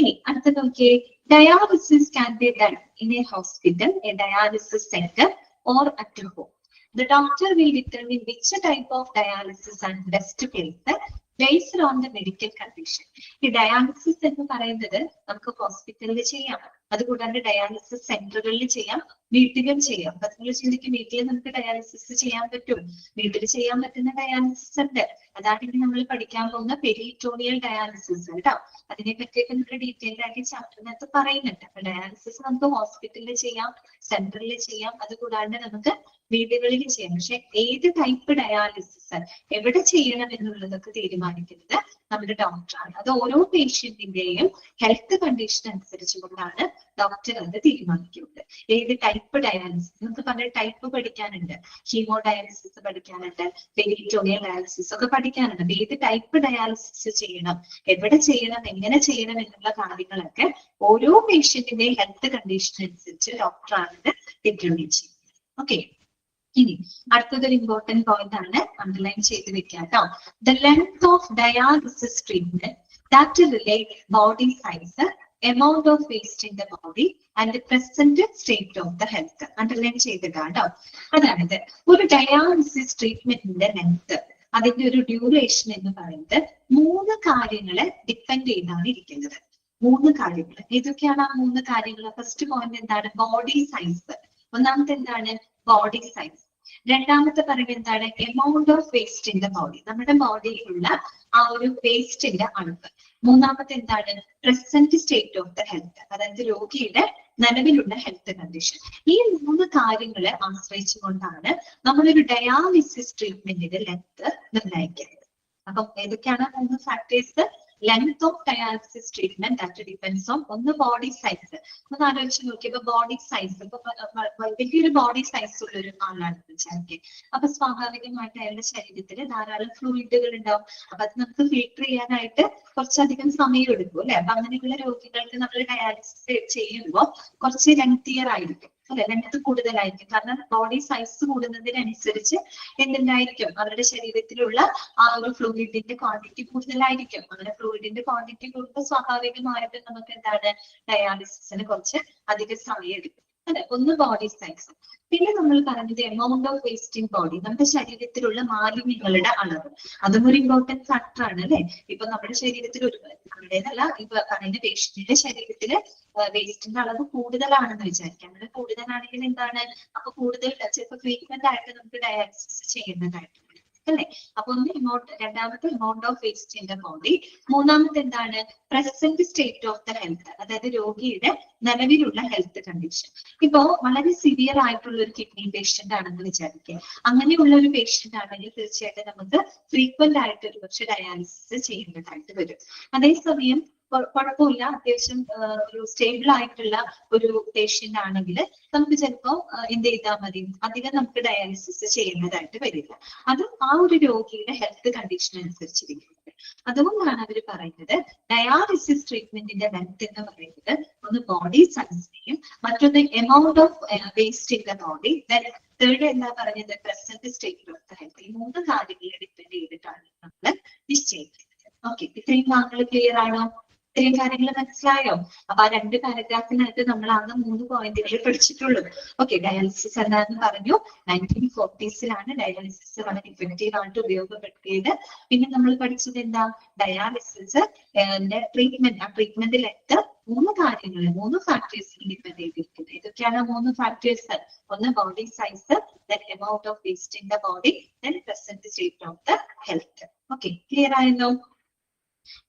ഇനി അടുത്ത നോക്കിയേ. Dialysis can be done in A hospital, A dialysis centre or at home. The doctor will determine which type of dialysis and best place based on the medical condition. ഈ dialysis എന്ന് പറയുന്നത് നമുക്ക് ഹോസ്പിറ്റലിൽ ചെയ്യാം, അതുകൂടാണ്ട് dialysis സെന്ററുകളിൽ ചെയ്യാം, വീട്ടിലും ചെയ്യാം. അപ്പൊ നിങ്ങൾ ചിന്തിക്കും, വീട്ടിൽ നമുക്ക് ഡയാലിസിസ് ചെയ്യാൻ പറ്റും? വീട്ടിൽ ചെയ്യാൻ പറ്റുന്ന ഡയാലിസിസ് ഉണ്ട്. അതാണ് ഇനി നമ്മൾ പഠിക്കാൻ പോകുന്ന പെരിറ്റോണിയൽ ഡയാലിസിസ് കേട്ടോ. അതിനെ പറ്റിയൊക്കെ നമുക്ക് ഡീറ്റെയിൽഡ് ആയിട്ട് ചാപ്റ്ററിനകത്ത് പറയുന്നുണ്ട്. അപ്പൊ ഡയാലിസിസ് നമുക്ക് ഹോസ്പിറ്റലിൽ ചെയ്യാം, സെന്ററിൽ ചെയ്യാം, അതുകൂടാണ്ട് നമുക്ക് വീടുകളിൽ ചെയ്യാം. പക്ഷെ ഏത് ടൈപ്പ് ഡയാലിസിസ് എവിടെ ചെയ്യണം എന്നുള്ളതൊക്കെ തീരുമാനിക്കുന്നത് നമ്മുടെ ഡോക്ടറാണ്. അത് ഓരോ പേഷ്യന്റിന്റെയും ഹെൽത്ത് കണ്ടീഷൻ അനുസരിച്ച് കൊണ്ടാണ് ഡോക്ടർ അത് തീരുമാനിക്കുന്നത്. ഏത് ടൈപ്പ് ഡയാലിസിസ്, നമുക്ക് പല ടൈപ്പ് പഠിക്കാനുണ്ട്. ഹീമോ ഡയാലിസിസ് പഠിക്കാനുണ്ട്, പെരിറ്റോണിയൽ ഡയാലിസിസ് ഒക്കെ പഠിക്കാനുണ്ട്. അപ്പൊ ഏത് ടൈപ്പ് ഡയാലിസിസ് ചെയ്യണം, എവിടെ ചെയ്യണം, എങ്ങനെ ചെയ്യണം എന്നുള്ള കാര്യങ്ങളൊക്കെ ഓരോ പേഷ്യന്റിന്റെയും ഹെൽത്ത് കണ്ടീഷൻ അനുസരിച്ച് ഡോക്ടറാണ് ഡിറ്റർമിൻ ചെയ്യുന്നത്. ഓക്കെ, ഇനി അടുത്തതൊരു ഇമ്പോർട്ടന്റ് പോയിന്റ് ആണ്, അണ്ടർലൈൻ ചെയ്ത് വെക്കാം കേട്ടോ. The length of dialysis treatment that relate body size, amount of waste in the body and the present state of the health. Underline ചെയ്തിട്ടാണ് കേട്ടോ. അതായത് ഒരു ഡയാലിസിസ് ട്രീറ്റ്മെന്റിന്റെ ലെങ്ത്, അതിന്റെ ഒരു ഡ്യൂറേഷൻ എന്ന് പറയുന്നത് 3 കാര്യങ്ങളെ ഡിപ്പെൻഡ് ചെയ്താണ് ഇരിക്കുന്നത്. 3 കാര്യങ്ങൾ. ഏതൊക്കെയാണ് ആ 3 കാര്യങ്ങൾ? ഫസ്റ്റ് പോയിന്റ് എന്താണ്? Body size. ഒന്നാമത്തെ എന്താണ്? Body size. രണ്ടാമത്തെ പറയുന്നത് എന്താണ്? Amount of waste in the body, നമ്മുടെ ബോഡിയിലുള്ള ആ ഒരു വേസ്റ്റിന്റെ അളവ്. മൂന്നാമത്തെ എന്താണ്? Present state of the health, അതായത് രോഗിയുടെ നിലവിലുള്ള ഹെൽത്ത് കണ്ടീഷൻ. ഈ 3 കാര്യങ്ങളെ ആശ്രയിച്ചുകൊണ്ടാണ് നമ്മളൊരു ഡയാലിസിസ് ട്രീറ്റ്മെന്റിന്റെ ലെങ്ത് നിർണ്ണയിക്കുന്നത്. അപ്പം ഏതൊക്കെയാണ് 3 factors? Length of dialysis treatment that depends on, ഒന്ന് ബോഡി സൈസ്. ഒന്ന് ആലോചിച്ച് നോക്കിയപ്പോ ബോഡി സൈസ്, ഇപ്പൊ വലിയൊരു ബോഡി സൈസ് ഉള്ള ഒരു ആളാണെന്ന് വിചാരിക്കുക. അപ്പൊ സ്വാഭാവികമായിട്ട് അയാളുടെ ശരീരത്തിൽ ധാരാളം ഫ്ലൂയിഡുകൾ ഉണ്ടാവും. അപ്പൊ അത് നമുക്ക് ഫിൽട്ടർ ചെയ്യാനായിട്ട് കുറച്ചധികം സമയം എടുക്കും അല്ലെ. അപ്പൊ അങ്ങനെയുള്ള രോഗികൾക്ക് നമ്മൾ ഡയാലിസിസ് ചെയ്യുമ്പോൾ കുറച്ച് ലെങ്തിയർ ആയിരിക്കും അല്ലെ, ലെങ്ത് കൂടുതലായിരിക്കും. കാരണം ബോഡി സൈസ് കൂടുന്നതിനനുസരിച്ച് എന്തുണ്ടായിരിക്കും? അവരുടെ ശരീരത്തിലുള്ള ആ ഒരു ഫ്ലൂയിഡിന്റെ ക്വാണ്ടിറ്റി കൂടുതലായിരിക്കും. അങ്ങനെ ഫ്ലൂയിഡിന്റെ ക്വാണ്ടിറ്റി കൂടുമ്പോൾ സ്വാഭാവികമായിട്ട് നമുക്ക് എന്താണ്? ഡയാലിസിസിന് കുറച്ച് അധിക സമയം എടുക്കും. അല്ലെ? ഒന്ന് ബോഡി സൈസ്. പിന്നെ നമ്മൾ പറഞ്ഞത് amount of waste in body, നമ്മുടെ ശരീരത്തിലുള്ള മാലിന്യങ്ങളുടെ അളവ്, അതും ഒരു ഇമ്പോർട്ടന്റ് ഫാക്ടർ ആണ് അല്ലെ? ഇപ്പൊ നമ്മുടെ ശരീരത്തിൽ നമ്മുടേതല്ല, ഇപ്പൊ പറയുന്ന പേഷ്യന്റിന്റെ ശരീരത്തില് വേസ്റ്റിന്റെ അളവ് കൂടുതലാണെന്ന് വിചാരിക്കാം. അങ്ങനെ കൂടുതലാണെങ്കിൽ എന്താണ്, അപ്പൊ കൂടുതൽ ചിലപ്പോൾ ഫ്രീക്വന്റ് ആയിട്ട് നമുക്ക് ഡയാലിസിസ് ചെയ്യേണ്ടതായിട്ട് വരും അല്ലെ? അപ്പൊ ഒന്ന് രണ്ടാമത്തെ amount of waste in the body. മൂന്നാമത്തെ എന്താണ്, present state of the health, അതായത് രോഗിയുടെ നിലവിലുള്ള ഹെൽത്ത് കണ്ടീഷൻ. ഇപ്പോ വളരെ സിവിയർ ആയിട്ടുള്ള ഒരു കിഡ്നി പേഷ്യന്റ് ആണെന്ന് വിചാരിക്കുക. അങ്ങനെയുള്ള ഒരു പേഷ്യന്റ് ആണെങ്കിൽ തീർച്ചയായിട്ടും നമുക്ക് ഫ്രീക്വന്റ് ആയിട്ട് ഒരു പക്ഷെ ഡയാലിസിസ് ചെയ്യേണ്ടതായിട്ട് വരും. അതേസമയം കുഴപ്പമില്ല, അത്യാവശ്യം ഒരു സ്റ്റേബിൾ ആയിട്ടുള്ള ഒരു പേഷ്യന്റ് ആണെങ്കിൽ നമുക്ക് ചിലപ്പോ എന്ത് ചെയ്താൽ മതി, അധികം നമുക്ക് ഡയാലിസിസ് ചെയ്യുന്നതായിട്ട് വരില്ല. അത് ആ ഒരു രോഗിയുടെ ഹെൽത്ത് കണ്ടീഷൻ അനുസരിച്ചിരിക്കുന്നത്. അതുകൊണ്ടാണ് അവർ പറയുന്നത് ഡയാലിസിസ് ട്രീറ്റ്മെന്റിന്റെ ലെങ്ത് എന്ന് പറയുന്നത് ഒന്ന് ബോഡി സൈസിനെയും മറ്റൊന്ന് amount of waste in the body, third എന്താ പറഞ്ഞത്, present state of the health. ഈ മൂന്ന് കാര്യങ്ങളെ ഡിപ്പെൻഡ് ചെയ്തിട്ടാണ് നമ്മൾ നിശ്ചയിക്കുന്നത്. ഓക്കെ, ഇത്രയും ഭാഗങ്ങൾ ക്ലിയർ ആണോ? ഇത്രയും കാര്യങ്ങൾ മനസ്സിലായോ? അപ്പൊ ആ 2 പാരഗ്രാഫിനകത്ത് നമ്മൾ ആകെ 3 പോയിന്റുകൾ പഠിച്ചിട്ടുള്ളൂ. ഓക്കെ, ഡയാലിസിസ് എന്താണെന്ന് പറഞ്ഞു. 1940s ഡയാലിസിസ് വളരെ ഇഫക്റ്റീവ് ആയിട്ട് ഉപയോഗപ്പെടുത്തിയത്. പിന്നെ നമ്മൾ പഠിച്ചത് എന്താ, ഡയാലിസിസ് ട്രീറ്റ്മെന്റ്, ആ ട്രീറ്റ്മെന്റ് ലെങ്ത് 3 കാര്യങ്ങൾ, 3 ഫാക്ടേഴ്സിൽ ഡിപ്പെൻഡ് ചെയ്തിരിക്കുന്നത്. ഇതൊക്കെയാണ് 3 ഫാക്ടേഴ്സ്. ഒന്ന് body size, then amount of waste in the body, then present state of the health. Okay, clear ആയല്ലോ?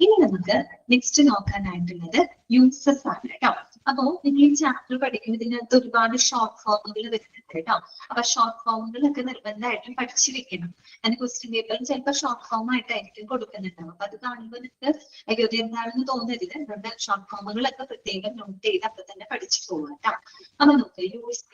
ഇനി നമുക്ക് നെക്സ്റ്റ് നോക്കാനായിട്ടുള്ളത് യൂസസ് ആണ് കേട്ടോ. അപ്പോ നിങ്ങൾ ഈ ചാപ്റ്റർ പഠിക്കുന്നതിനകത്ത് ഒരുപാട് ഷോർട്ട് ഫോമുകൾ വരുന്നുണ്ട് കേട്ടോ. അപ്പൊ ഷോർട്ട് ഫോമുകളൊക്കെ നിർബന്ധമായിട്ടും പഠിച്ചിരിക്കണം. അതിന് ക്വസ്റ്റ്യൻ പേപ്പറിൽ ചിലപ്പോൾ ഷോർട്ട് ഫോം ആയിട്ടായിരിക്കും കൊടുക്കുന്നുണ്ടാവും. അപ്പൊ അത് കാണുമ്പോൾ നിങ്ങൾക്ക് അയ്യോ എന്താണെന്ന് തോന്നരുത്. നമ്മുടെ ഷോർട്ട് ഫോമുകളൊക്കെ പ്രത്യേകം നോട്ട് ചെയ്ത് അപ്പൊ തന്നെ പഠിച്ചു പോകാം കേട്ടോ. അപ്പൊ നമുക്ക്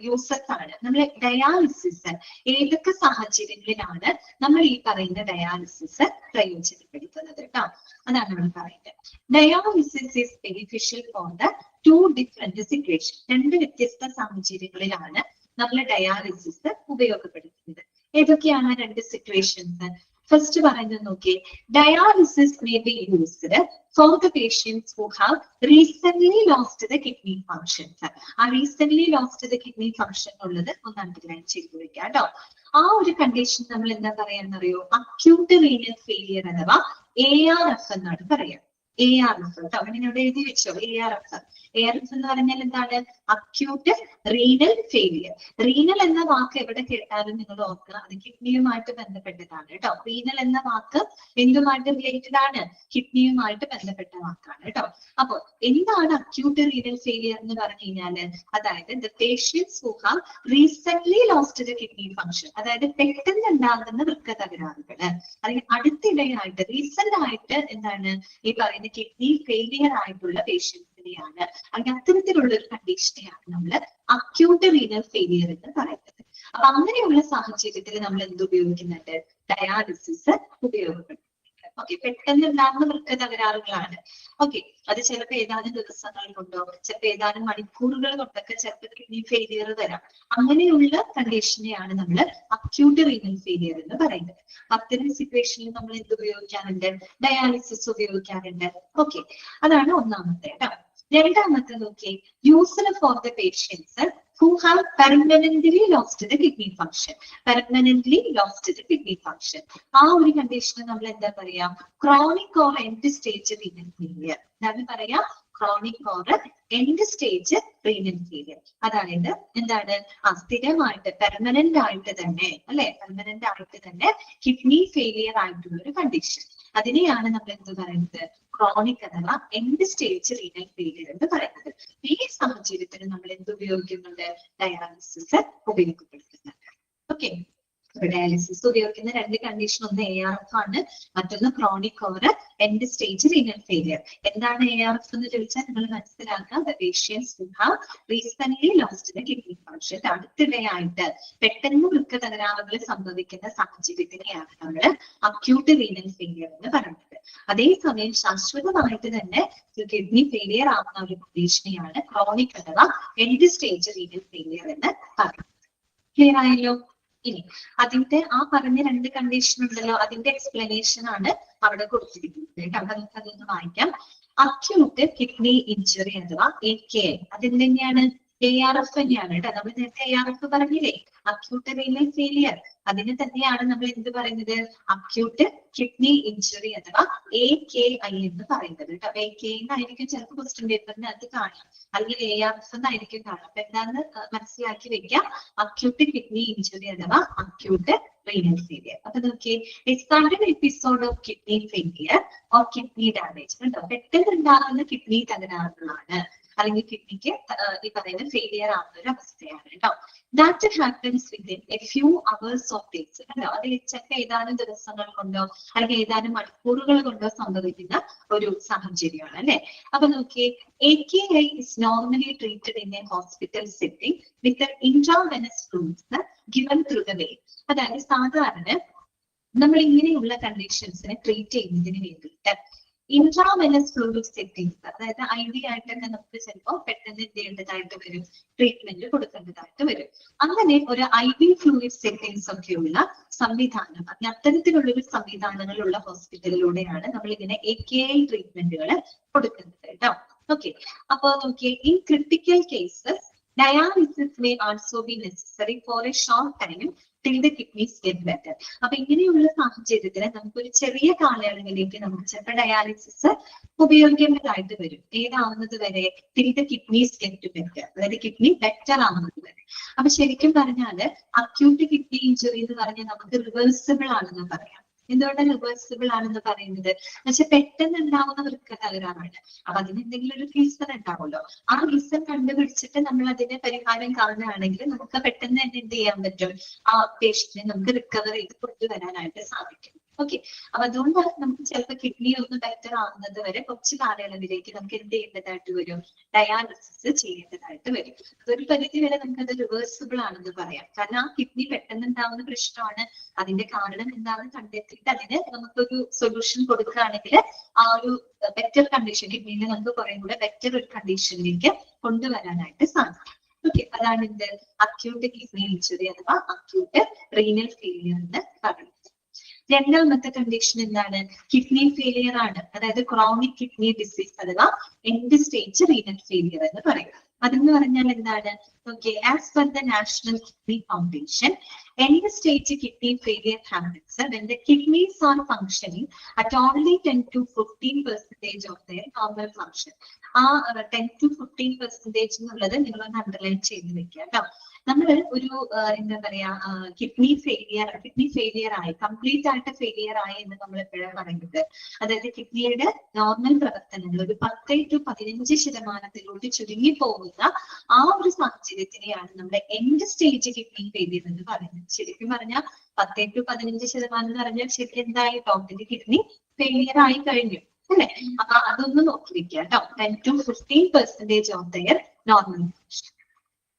യൂസസ് ആണ്. നമ്മൾ ഡയാലിസിസ് ഏതൊക്കെ സാഹചര്യങ്ങളിലാണ് നമ്മൾ ഈ പറയുന്ന ഡയാലിസിസ് പ്രയോജനപ്പെടുത്തുന്നത് കേട്ടോ, അതാണ് നമ്മൾ പറയുന്നത്. Dialysis is beneficial for the 2 different situation. 2 വ്യത്യസ്ത സാഹചര്യങ്ങളിലാണ് നമ്മൾ ഡയാലിസിസ് ഉപയോഗപ്പെടുത്തുന്നത്. ഏതൊക്കെയാണ് 2 സിറ്റുവേഷൻസ്? ഫസ്റ്റ് പറയുന്നത് നോക്കി, dialysis may be used for the patients who have recent lost the kidney functions. ആ recent lost the kidney function ഉള്ളത് ഒന്ന് അണ്ടർലൈൻ ചെയ്ത് വെക്കാം കേട്ടോ. ആ ഒരു കണ്ടീഷൻ നമ്മൾ എന്താ പറയാന്നറിയോ, അക്യൂട്ട് റീനൽ ഫെയിലിയർ അഥവാ ARF എന്നാണ് പറയാം. ARF കേട്ടോ, അങ്ങനെ ഇവിടെ എഴുതി വെച്ചോ. ARF എന്ന് പറഞ്ഞാൽ എന്താണ്, അക്യൂട്ട് റീനൽ ഫെയിലിയർ. റീനൽ എന്ന വാക്ക് എവിടെ കേട്ടാലും നിങ്ങൾ ഓർക്കുക, അത് കിഡ്നിയുമായിട്ട് ബന്ധപ്പെട്ടതാണ് കേട്ടോ. റീനൽ എന്ന വാക്ക് എന്തുമായിട്ട് റിലേറ്റഡ് ആണ്, കിഡ്നിയുമായിട്ട് ബന്ധപ്പെട്ട വാക്കാണ് കേട്ടോ. അപ്പൊ എന്താണ് അക്യൂട്ട് റീനൽ ഫെയിലിയർ എന്ന് പറഞ്ഞു കഴിഞ്ഞാല്, അതായത് the patients who have recent lost the kidney function, അതായത് പെട്ടെന്ന് ഉണ്ടാകുന്ന വൃക്ക തകരാറുകള്, അല്ലെങ്കിൽ അടുത്തിടെയായിട്ട് റീസെന്റ് ആയിട്ട് എന്താണ് ഈ പറയുന്ന കിഡ്നി ഫെയിലിയർ ആയിട്ടുള്ള പേഷ്യൻസിനെയാണ്, അല്ലെങ്കിൽ അത്തരത്തിലുള്ള ഒരു കണ്ടീഷനെയാണ് നമ്മൾ അക്യൂട്ട് റീനൽ ഫെയിലിയർ എന്ന് പറയുന്നത്. അപ്പൊ അങ്ങനെയുള്ള സാഹചര്യത്തിൽ നമ്മൾ എന്ത് ഉപയോഗിക്കുന്നുണ്ട്, ഡയാലിസിസ് ഉപയോഗപ്പെടുത്തും. ഓക്കെ, പെട്ടെന്ന് ഉണ്ടാകുന്ന വൃക്ക തകരാറുകളാണ്. ഓക്കെ, അത് ചിലപ്പോൾ ഏതാനും ദിവസങ്ങൾ കൊണ്ടോ ചിലപ്പോൾ ഏതാനും മണിക്കൂറുകൾ കൊണ്ടൊക്കെ ചിലപ്പോൾ കിഡ്നി ഫെയിലിയർ വരാം. അങ്ങനെയുള്ള കണ്ടീഷനെയാണ് നമ്മൾ അക്യൂട്ട് റീനൽ ഫെയിലിയർ എന്ന് പറയുന്നത്. അത്തരം സിറ്റുവേഷനിൽ നമ്മൾ എന്ത് ഉപയോഗിക്കാറുണ്ട്, ഡയാലിസിസ് ഉപയോഗിക്കാറുണ്ട്. ഓക്കെ, അതാണ് ഒന്നാമത്തെ കേട്ടോ. രണ്ടാമത്തെ നോക്കി, used for the patients who have permanently lost the kidney function. Permanently lost the kidney function. ആ ഒരു കണ്ടീഷന് നമ്മൾ എന്താ പറയാ, chronic or end stage renal failure. എന്താണ് പറയാ, chronic or end stage renal failure. അതായത് എന്താണ്, സ്ഥിരമായിട്ട് പെർമനന്റ് ആയിട്ട് തന്നെ അല്ലെ, പെർമനന്റ് ആയിട്ട് തന്നെ കിഡ്നി ഫെയിലിയർ ആയിട്ടുള്ള ഒരു കണ്ടീഷൻ. അതിനെയാണ് നമ്മൾ എന്ത് പറയുന്നത്, ക്രോണിക് അഥവാ എൻഡ് സ്റ്റേജ് റീനൽ ഫെയിലിയർ എന്ന് പറയുന്നത്. ഈ സാഹചര്യത്തിൽ നമ്മൾ എന്ത് ഉപയോഗിക്കുന്നുണ്ട്, ഡയാലിസിസ് ഉപയോഗപ്പെടുത്തുന്നുണ്ട്. ഓക്കെ, ഡയാലിസിസ് ഉപയോഗിക്കുന്ന 2 കണ്ടീഷൻ, ഒന്ന് ARF ആണ്, മറ്റൊന്ന് chronic or end stage renal failure. എന്താണ് ARF എന്ന് ചോദിച്ചാൽ നിങ്ങൾ മനസ്സിലാക്കുക, the patients who have recent lost the kidney function. അടുത്തിടെയായിട്ട് പെട്ടെന്ന് വൃക്ക തകരാറുകൾ സംഭവിക്കുന്ന സാഹചര്യത്തിനെയാണ് നമ്മൾ അക്യൂട്ട് റീനൽ ഫെയിലിയർ എന്ന് പറയുന്നത്. അതേസമയം ശാശ്വതമായിട്ട് തന്നെ കിഡ്നി ഫെയിലിയർ ആവുന്ന ഒരു കണ്ടീഷനെയാണ് ക്രോണിക് അഥവാ എൻഡ് സ്റ്റേജ് റീനൽ ഫെയിലിയർ എന്ന് പറയുന്നത്. ക്ലിയർ ആയല്ലോ? ഇനി അതിന്റെ ആ പറഞ്ഞ 2 കണ്ടീഷൻ ഉണ്ടല്ലോ, അതിന്റെ എക്സ്പ്ലനേഷൻ ആണ് അവിടെ കൊടുത്തിരിക്കുന്നത്. അതൊന്ന് വായിക്കാം. അക്യൂട്ട് കിഡ്നി ഇഞ്ചുറി അഥവാ AKI, അതെന്ത് തന്നെയാണ്, ARF തന്നെയാണ് കേട്ടോ. നമ്മൾ നേരത്തെ ARF പറഞ്ഞില്ലേ, അക്യൂട്ട് റീനൽ ഫെയിലിയർ. അതിന് തന്നെയാണ് നമ്മൾ എന്ത് പറയുന്നത്, അക്യൂട്ട് കിഡ്നി ഇഞ്ചുറി അഥവാ AKI എന്ന് പറയുന്നത് കേട്ടോ. അപ്പൊ AKI എന്നായിരിക്കും ചിലപ്പോൾ ക്വസ്റ്റ്യൻ പേപ്പറിനകത്ത് കാണാം, അല്ലെങ്കിൽ ARF എന്നായിരിക്കും കാണാം. അപ്പൊ എന്താന്ന് മനസ്സിലാക്കി വെക്കുക, അക്യൂട്ട് കിഡ്നി ഇഞ്ചുറി അഥവാ അക്യൂട്ട് renal failure. അപ്പൊ നോക്കിയേ, a sudden episode of kidney failure or kidney damage. കേട്ടോ, പെട്ടെന്ന് ഉണ്ടാകുന്ന കിഡ്നി തകരാറുകളാണ്, അല്ലെങ്കിൽ കിഡ്നിക്ക് ഈ പറയുന്ന ഫെയിലിയർ ആവുന്ന ഒരു അവസ്ഥയാണ് കേട്ടോ. That happens within A few hours of days. കേട്ടോ, അത് ചിലപ്പോൾ ഏതാനും ദിവസങ്ങൾ കൊണ്ടോ അല്ലെങ്കിൽ ഏതാനും മണിക്കൂറുകൾ കൊണ്ടോ സംഭവിക്കുന്ന ഒരു സാഹചര്യമാണ് അല്ലെ. അപ്പൊ നോക്കിയേ, AKI is normally treated in a hospital setting with the intravenous fluids given through the vein. അതായത് സാധാരണ നമ്മൾ ഇങ്ങനെയുള്ള കണ്ടീഷൻസിനെ ട്രീറ്റ് ചെയ്യുന്നതിന് വേണ്ടിയിട്ട് ഇൻട്രാവെനസ് ഫ്ലൂയിഡ് സെറ്റിംഗ്സ്, അതായത് IV ആയിട്ടൊക്കെ നമുക്ക് ചിലപ്പോൾ പെട്ടെന്ന് എന്ത് ചെയ്യേണ്ടതായിട്ട് വരും, ട്രീറ്റ്മെന്റ് കൊടുക്കേണ്ടതായിട്ട് വരും. അങ്ങനെ ഒരു IV ഫ്ലൂയിഡ് സെറ്റിംഗ്സ് ഒക്കെയുള്ള സംവിധാനം, അത്തരത്തിലുള്ള ഒരു സംവിധാനങ്ങളുള്ള ഹോസ്പിറ്റലിലൂടെയാണ് നമ്മൾ ഇങ്ങനെ AKI ട്രീറ്റ്മെന്റുകൾ കൊടുക്കുന്നത് കേട്ടോ. ഓക്കെ, അപ്പൊ നോക്കിയേ, in critical cases dialysis may also be necessary for a short time till the kidneys get better. അപ്പൊ ഇങ്ങനെയുള്ള സാഹചര്യത്തിൽ നമുക്കൊരു ചെറിയ കാലയളവിലേക്ക് നമുക്ക് ചിലപ്പോൾ ഡയാലിസിസ് ഉപയോഗിക്കേണ്ടതായിട്ട് വരും. ഏതാവുന്നത് വരെ, till the kidneys get better, അതായത് കിഡ്നി ബെറ്റർ ആവുന്നത് വരെ. അപ്പൊ ശരിക്കും പറഞ്ഞാല് അക്യൂട്ട് കിഡ്നി ഇഞ്ചുറി എന്ന് പറഞ്ഞാൽ നമുക്ക് റിവേഴ്സിബിൾ ആണെന്ന് പറയാം. എന്തുകൊണ്ടാണ് റിവേഴ്സിബിൾ ആണെന്ന് പറയുന്നത്, പക്ഷെ പെട്ടെന്ന് ഉണ്ടാവുന്ന വൃക്ക തകരാറാണ്. അപ്പൊ അതിന് എന്തെങ്കിലും ഒരു റീസൺ ഉണ്ടാവുമല്ലോ. ആ റീസൺ കണ്ടുപിടിച്ചിട്ട് നമ്മൾ അതിന് പരിഹാരം കാണുകയാണെങ്കിൽ നമുക്ക് പെട്ടെന്ന് തന്നെ എന്ത് ചെയ്യാൻ പറ്റും, ആ പേഷ്യന്റിനെ നമുക്ക് റിക്കവർ ചെയ്ത് കൊണ്ടുവരാനായിട്ട് സാധിക്കും. ഓക്കെ, അപ്പൊ അതുകൊണ്ട് നമുക്ക് ചിലപ്പോൾ കിഡ്നി ഒന്ന് ബെറ്റർ ആവുന്നത് വരെ കുറച്ച് കാലയളവിലേക്ക് നമുക്ക് എന്ത് ചെയ്യേണ്ടതായിട്ട് വരും, ഡയാലിസിസ് ചെയ്യേണ്ടതായിട്ട് വരും. അതൊരു പരിധി വരെ നമുക്കത് റിവേഴ്സിബിൾ ആണെന്ന് പറയാം. കാരണം ആ കിഡ്നി പെട്ടെന്ന് ഉണ്ടാവുന്ന പ്രശ്നമാണ്, അതിന്റെ കാരണം എന്താണെന്ന് കണ്ടെത്തിയിട്ട് അതിന് നമുക്കൊരു സൊല്യൂഷൻ കൊടുക്കുകയാണെങ്കിൽ ആ ഒരു ബെറ്റർ കണ്ടീഷൻ, കിഡ്നിനെ നമുക്ക് കുറെ കൂടെ ബെറ്റർ ഒരു കണ്ടീഷനിലേക്ക് കൊണ്ടുവരാനായിട്ട് സാധിക്കും. ഓക്കെ, അതാണ് ഇത് അക്യൂട്ട് കിഡ്നി ഇഞ്ചുറി അഥവാ അക്യൂട്ട് റീനൽ ഫെയിലിയർ എന്ന് പറയുന്നത്. രണ്ടാമത്തെ കണ്ടീഷൻ എന്താണ്, കിഡ്നി ഫെയിലിയർ ആണ്, അതായത് ക്രോണിക് കിഡ്നി ഡിസീസ് അഥവാ എൻഡ് സ്റ്റേജ് റീനൽ ഫെയിലിയർ എന്ന് പറയും. അതെന്ന് പറഞ്ഞാൽ എന്താണ്, okay, as per the national kidney foundation, end stage kidney failure happens when the kidneys are functioning at only 10 to 15% of their normal function. ആ 10 to 15% എന്നുള്ളത് നിങ്ങളൊന്ന് underline ചെയ്ത് വെക്കുക കേട്ടോ. നമ്മൾ ഒരു എന്താ പറയാ, കിഡ്നി ഫെയിലിയർ ആയി, കംപ്ലീറ്റ് ആയിട്ട് ഫെയിലിയർ ആയി എന്ന് നമ്മൾ എപ്പോഴാണ് പറയുന്നത്, അതായത് കിഡ്നിയുടെ നോർമൽ പ്രവർത്തനങ്ങൾ ഒരു 10 to 15% ചുരുങ്ങി പോകുന്ന ആ ഒരു സാഹചര്യത്തിനെയാണ് നമ്മുടെ എൻഡ് സ്റ്റേജ് കിഡ്നി ഫെയിലിയർ എന്ന് പറയുന്നത്. ശരിക്കും പറഞ്ഞാൽ 10 to 15% എന്ന് പറഞ്ഞാൽ ശരിക്കും എന്തായി, ടോട്ടലി കിഡ്നി ഫെയിലിയർ ആയി കഴിഞ്ഞു അല്ലെ. അപ്പൊ അതൊന്ന് നോക്കി വെക്കുക കേട്ടോ. 10 to 15% of their normal function.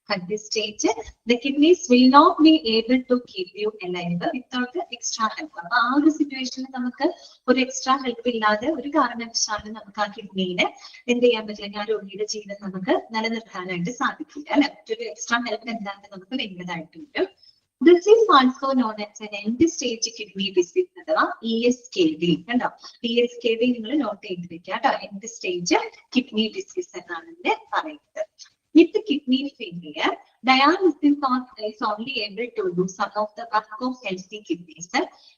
At this stage, the kidneys will not be able to keep you alive without the extra help. അപ്പൊ ആ ഒരു സിറ്റുവേഷനിൽ നമുക്ക് ഒരു എക്സ്ട്രാ ഹെൽപ്പ് ഇല്ലാതെ ഒരു കാരണവശാലും നമുക്ക് ആ കിഡ്നിനെ എന്ത് ചെയ്യാൻ പറ്റില്ല, ആ രോഗിയുടെ ജീവൻ നമുക്ക് നിലനിർത്താനായിട്ട് സാധിക്കില്ല അല്ലെ. മറ്റൊരു എക്സ്ട്രാ ഹെൽപ്പ് എന്താണെന്ന് നമുക്ക് വേണ്ടതായിട്ട് വരും. This is also known as an end stage kidney disease അഥവാ ESKD. കണ്ടോ, ESKD നിങ്ങൾ നോട്ട് ചെയ്ത് വെക്കുക കേട്ടോ. എൻഡ് സ്റ്റേജ് കിഡ്നി ഡിസീസ് എന്നാണ് ഇതിനെ പറയുന്നത്. With the kidney failure, dialysis is only able to do some of the work of healthy kidneys,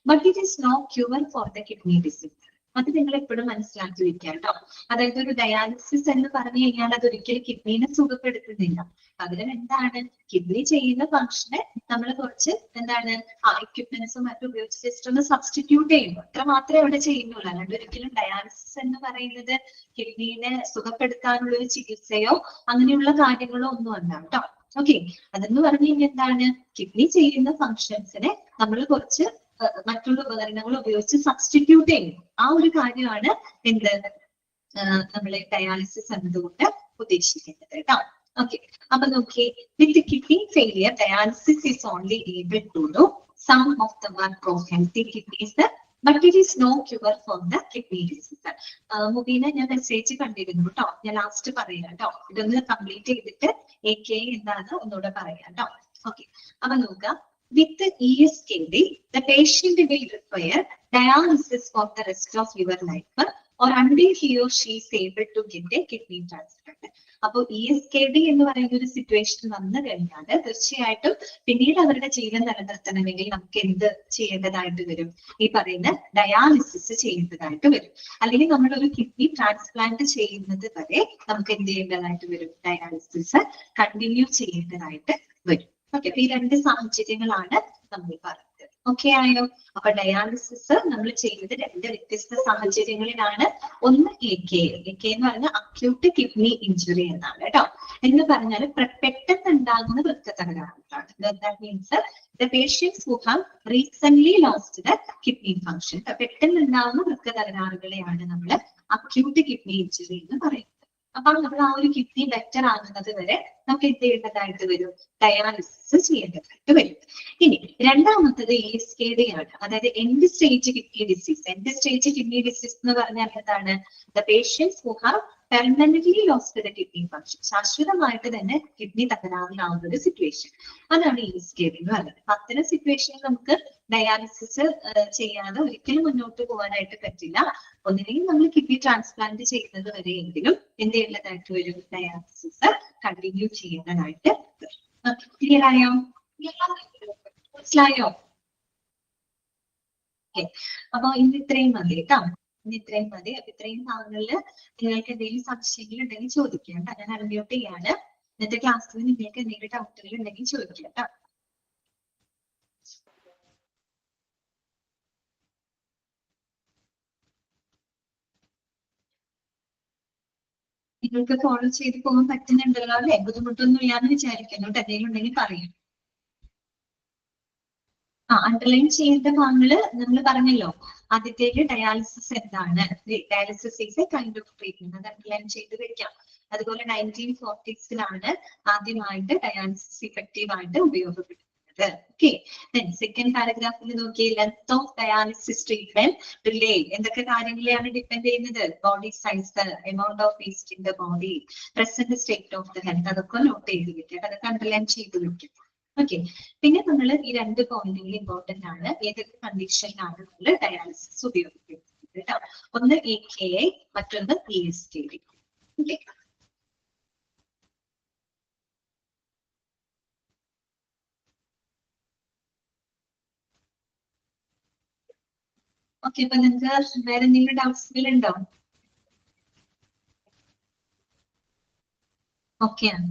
but it is no cure for the kidney disease. അത് നിങ്ങൾ എപ്പോഴും മനസ്സിലാക്കി വെക്കുക കേട്ടോ. അതായത് ഒരു ഡയാലിസിസ് എന്ന് പറഞ്ഞു കഴിഞ്ഞാൽ അതൊരിക്കലും കിഡ്നീനെ സുഖപ്പെടുത്തുന്നില്ല. പകരം എന്താണ്, കിഡ്നി ചെയ്യുന്ന ഫംഗ്ഷനെ നമ്മൾ കുറച്ച് എന്താണ് എക്യുപ്മെന്റ്സും മറ്റും ഉപയോഗിച്ച് ജസ്റ്റ് ഒന്ന് സബ്സ്റ്റിറ്റ്യൂട്ട് ചെയ്യുന്നു, അത്ര മാത്രമേ അവിടെ ചെയ്യുന്നുള്ളൂ. അല്ലാണ്ട് ഒരിക്കലും ഡയാലിസിസ് എന്ന് പറയുന്നത് കിഡ്നീനെ സുഖപ്പെടുത്താനുള്ള ഒരു ചികിത്സയോ അങ്ങനെയുള്ള കാര്യങ്ങളോ ഒന്നും അല്ല കേട്ടോ. ഓക്കെ, അതെന്ന് പറഞ്ഞു കഴിഞ്ഞാൽ എന്താണ്, കിഡ്നി ചെയ്യുന്ന ഫംഗ്ഷൻസിനെ നമ്മൾ കുറച്ച് മറ്റുള്ള ഉപകരണങ്ങൾ ഉപയോഗിച്ച് സബ്സ്റ്റിറ്റ്യൂട്ട് ചെയ്യും. ആ ഒരു കാര്യമാണ് എന്ത്, നമ്മൾ ഡയാലിസിസ് എന്നതുകൊണ്ട് ഉദ്ദേശിക്കുന്നത് കേട്ടോ. ഓക്കെ, അപ്പൊ നോക്കി, with kidney failure dialysis is only able to do some of the work of healthy kidneys, but it is no cure for the kidney disease. Mubeena, ഞാൻ മെസ്സേജ് കണ്ടിരുന്നു കേട്ടോ, ഞാൻ ലാസ്റ്റ് പറയാം കേട്ടോ. ഇതൊന്ന് കംപ്ലീറ്റ് ചെയ്തിട്ട് AKI എന്താണ് ഒന്നുകൂടെ പറയാം കേട്ടോ. ഓക്കെ, അപ്പൊ നോക്കുക, with the ESKD, the patient will require dialysis for the rest of your life or until he or she is able to get a kidney transplant. അപ്പോൾ ESKD എന്ന് പറയുന്ന ഒരു സിറ്റുവേഷൻ വന്നു കഴിഞ്ഞാൽ തീർച്ചയായിട്ടും പിന്നീട് അവരുടെ ജീവൻ നിലനിർത്തണമെങ്കിൽ നമുക്ക് എന്ത് ചെയ്യേണ്ടതായിട്ട് വരും? ഈ പറയുന്ന ഡയാലിസിസ് ചെയ്യേണ്ടതായിട്ട് വരും. അല്ലെങ്കിൽ നമ്മൾ ഒരു കിഡ്നി ട്രാൻസ്പ്ലാന്റ് ചെയ്യുന്നത് വരെ നമുക്ക് എന്ത് ചെയ്യേണ്ടതായിട്ട് വരും? ഡയാലിസിസ് കണ്ടിന്യൂ ചെയ്യേണ്ടതായിട്ട് വരും. ഓക്കെ, ഈ രണ്ട് സാഹചര്യങ്ങളാണ് നമ്മൾ പറഞ്ഞത്. ഓക്കെ ആയോ? അപ്പൊ ഡയാലിസിസ് നമ്മൾ ചെയ്യുന്നത് രണ്ട് വ്യത്യസ്ത സാഹചര്യങ്ങളിലാണ്. ഒന്ന് AK എന്ന് പറഞ്ഞാൽ അക്യൂട്ട് കിഡ്നി ഇഞ്ചുറി എന്നാണ് കേട്ടോ. എന്ന് പറഞ്ഞാൽ പെട്ടെന്ന് ഉണ്ടാകുന്ന വൃക്കത്തകരാറുകളാണ്. That means the patients who have recently lost the kidney function. പെട്ടെന്ന് ഉണ്ടാകുന്ന വൃക്കത്തകരാറുകളെയാണ് നമ്മൾ അക്യൂട്ട് കിഡ്നി ഇഞ്ചുറി എന്ന് പറയുന്നത്. അപ്പൊ നമ്മൾ ആ ഒരു കിഡ്നി ബെറ്റർ ആകുന്നത് വരെ നമുക്ക് എന്ത് ചെയ്യേണ്ടതായിട്ട് വരും? ഡയാലിസിസ് ചെയ്യേണ്ടതായിട്ട് വരും. ഇനി രണ്ടാമത്തത് ESKD ആണ്. അതായത് end stage kidney disease. End stage kidney disease എന്ന് പറഞ്ഞാൽ എന്താണ്? The patients who have permanently lost the kidney function. ശാശ്വതമായിട്ട് തന്നെ കിഡ്നി തകരാറിലാവുന്ന ഒരു സിറ്റുവേഷൻ, അതാണ് ESKD എന്ന് പറയുന്നത്. അപ്പൊ അത്തരം സിറ്റുവേഷനിൽ നമുക്ക് ഡയാലിസിസ് ചെയ്യാതെ ഒരിക്കലും മുന്നോട്ട് പോകാനായിട്ട് പറ്റില്ല. ഒന്നിനെയും നമ്മൾ കിഡ്നി ട്രാൻസ്പ്ലാന്റ് ചെയ്യുന്നത് വരെയെങ്കിലും എന്ത് ചെയ്യേണ്ടതായിട്ട് വരും? ഡയാലിസിസ് കണ്ടിന്യൂ ചെയ്യേണ്ടതായിട്ട് വരും. ക്ലിയർ ആയോ? മനസ്സിലായോ? അപ്പൊ ഇന്ന് ഇത്രയും മതി കേട്ടോ. ഇന്ന് ഇത്രയും മതി. അപ്പൊ ഇത്രയും ഭാഗങ്ങളില് നിങ്ങൾക്ക് എന്തെങ്കിലും സംശയങ്ങൾ ഉണ്ടെങ്കിൽ ചോദിക്കാം. ഞാൻ അൺമ്യൂട്ട് ചെയ്യാണ്. ഇന്നത്തെ ക്ലാസ്സിൽ നിങ്ങൾക്ക് എന്തെങ്കിലും ഡൗട്ടുകൾ ഉണ്ടെങ്കിൽ ചോദിക്കാം കേട്ടോ. നിങ്ങൾക്ക് ഫോളോ ചെയ്ത് പോകാൻ പറ്റുന്നുണ്ടല്ലോ അല്ലെ? ബുദ്ധിമുട്ടൊന്നും ഇല്ലാന്ന് വിചാരിക്കുന്നു. എന്തെങ്കിലും ഉണ്ടെങ്കിൽ പറയും. അണ്ടർലൈൻ ചെയ്യേണ്ട ഭാഗങ്ങള് നമ്മൾ പറഞ്ഞല്ലോ. ആദ്യത്തേക്ക് ഡയാലിസിസ് എന്താണ്? Dialysis is a kind of treatment. അത് അണ്ടർലൈൻ ചെയ്ത് വെക്കാം. അതുപോലെ 1940s ആദ്യമായിട്ട് ഡയാലിസിസ് ഇഫക്റ്റീവ് ആയിട്ട് ഉപയോഗപ്പെടുത്തുന്നത്. ഓക്കെ, സെക്കൻഡ് പാരഗ്രാഫിൽ നോക്കി, length of dialysis treatment delay എന്തൊക്കെ കാര്യങ്ങളെയാണ് ഡിപ്പെൻഡ് ചെയ്യുന്നത്? Body size, amount of waste in the body, present state of the health, അതൊക്കെ നോട്ട് ചെയ്ത് വെക്കാം. അതൊക്കെ അണ്ടർലൈൻ ചെയ്ത് വെക്കാം. ഓക്കെ, പിന്നെ നമ്മൾ ഈ രണ്ട് പോയിന്റുകൾ ഇമ്പോർട്ടന്റ് ആണ്. ഏതൊക്കെ കണ്ടീഷനിലാണ് നമ്മൾ ഡയാലിസിസ് ഉപയോഗിക്കുന്നത് കേട്ടോ? ഒന്ന് AKI, മറ്റൊന്ന് ESKD. Okay, okay. അപ്പൊ നിങ്ങൾക്ക് വേറെ എന്തെങ്കിലും ഡൗട്ട്സുകൾ ഉണ്ടോ? ഓക്കെയാണ്.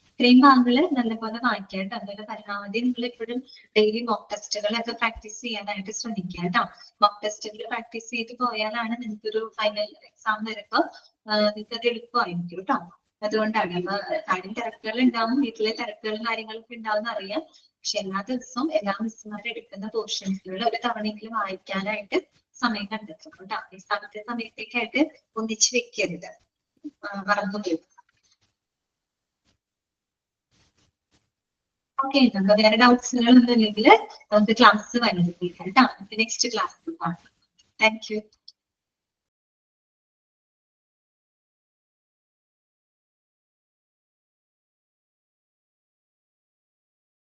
ഇത്രയും ഭാഗങ്ങള് നല്ലപോലെ വായിക്കാം കേട്ടോ. അതുപോലെ പരമാവധി നിങ്ങൾ എപ്പോഴും ഡെയിലി മോക്ക് ടെസ്റ്റുകളൊക്കെ പ്രാക്ടീസ് ചെയ്യാനായിട്ട് ശ്രമിക്കുക കേട്ടോ. മോക്ക് ടെസ്റ്റുകൾ പ്രാക്ടീസ് ചെയ്ത് പോയാലാണ് നിങ്ങൾക്കൊരു ഫൈനൽ എക്സാം വരുമ്പോ നിങ്ങൾക്ക് അത് എളുപ്പമായിരിക്കും കേട്ടോ. അതുകൊണ്ടാണ്. അപ്പൊ കാര്യം തിരക്കുകൾ ഉണ്ടാവും, വീട്ടിലെ തിരക്കുകളും കാര്യങ്ങളൊക്കെ ഉണ്ടാവും അറിയാം. പക്ഷെ എല്ലാ ദിവസവും എല്ലാ മിസ്സുമാരും എടുക്കുന്ന പോർഷൻസിലുള്ള ഒരു തവണയെങ്കിലും വായിക്കാനായിട്ട് സമയം കണ്ടെത്തും കേട്ടോ. ഈ സമയത്തേക്കായിട്ട് ഒന്നിച്ച് വെക്കരുത്, മറന്നു പോകും. ഓക്കെ, നമുക്ക് വേറെ ഡൗട്ട്സുകൾ ഒന്നും ഇല്ലെങ്കിൽ നമുക്ക് ക്ലാസ് വൈകിട്ട് കേട്ടോ. നെക്സ്റ്റ് ക്ലാസ്സിൽ കാണാം. Thank you.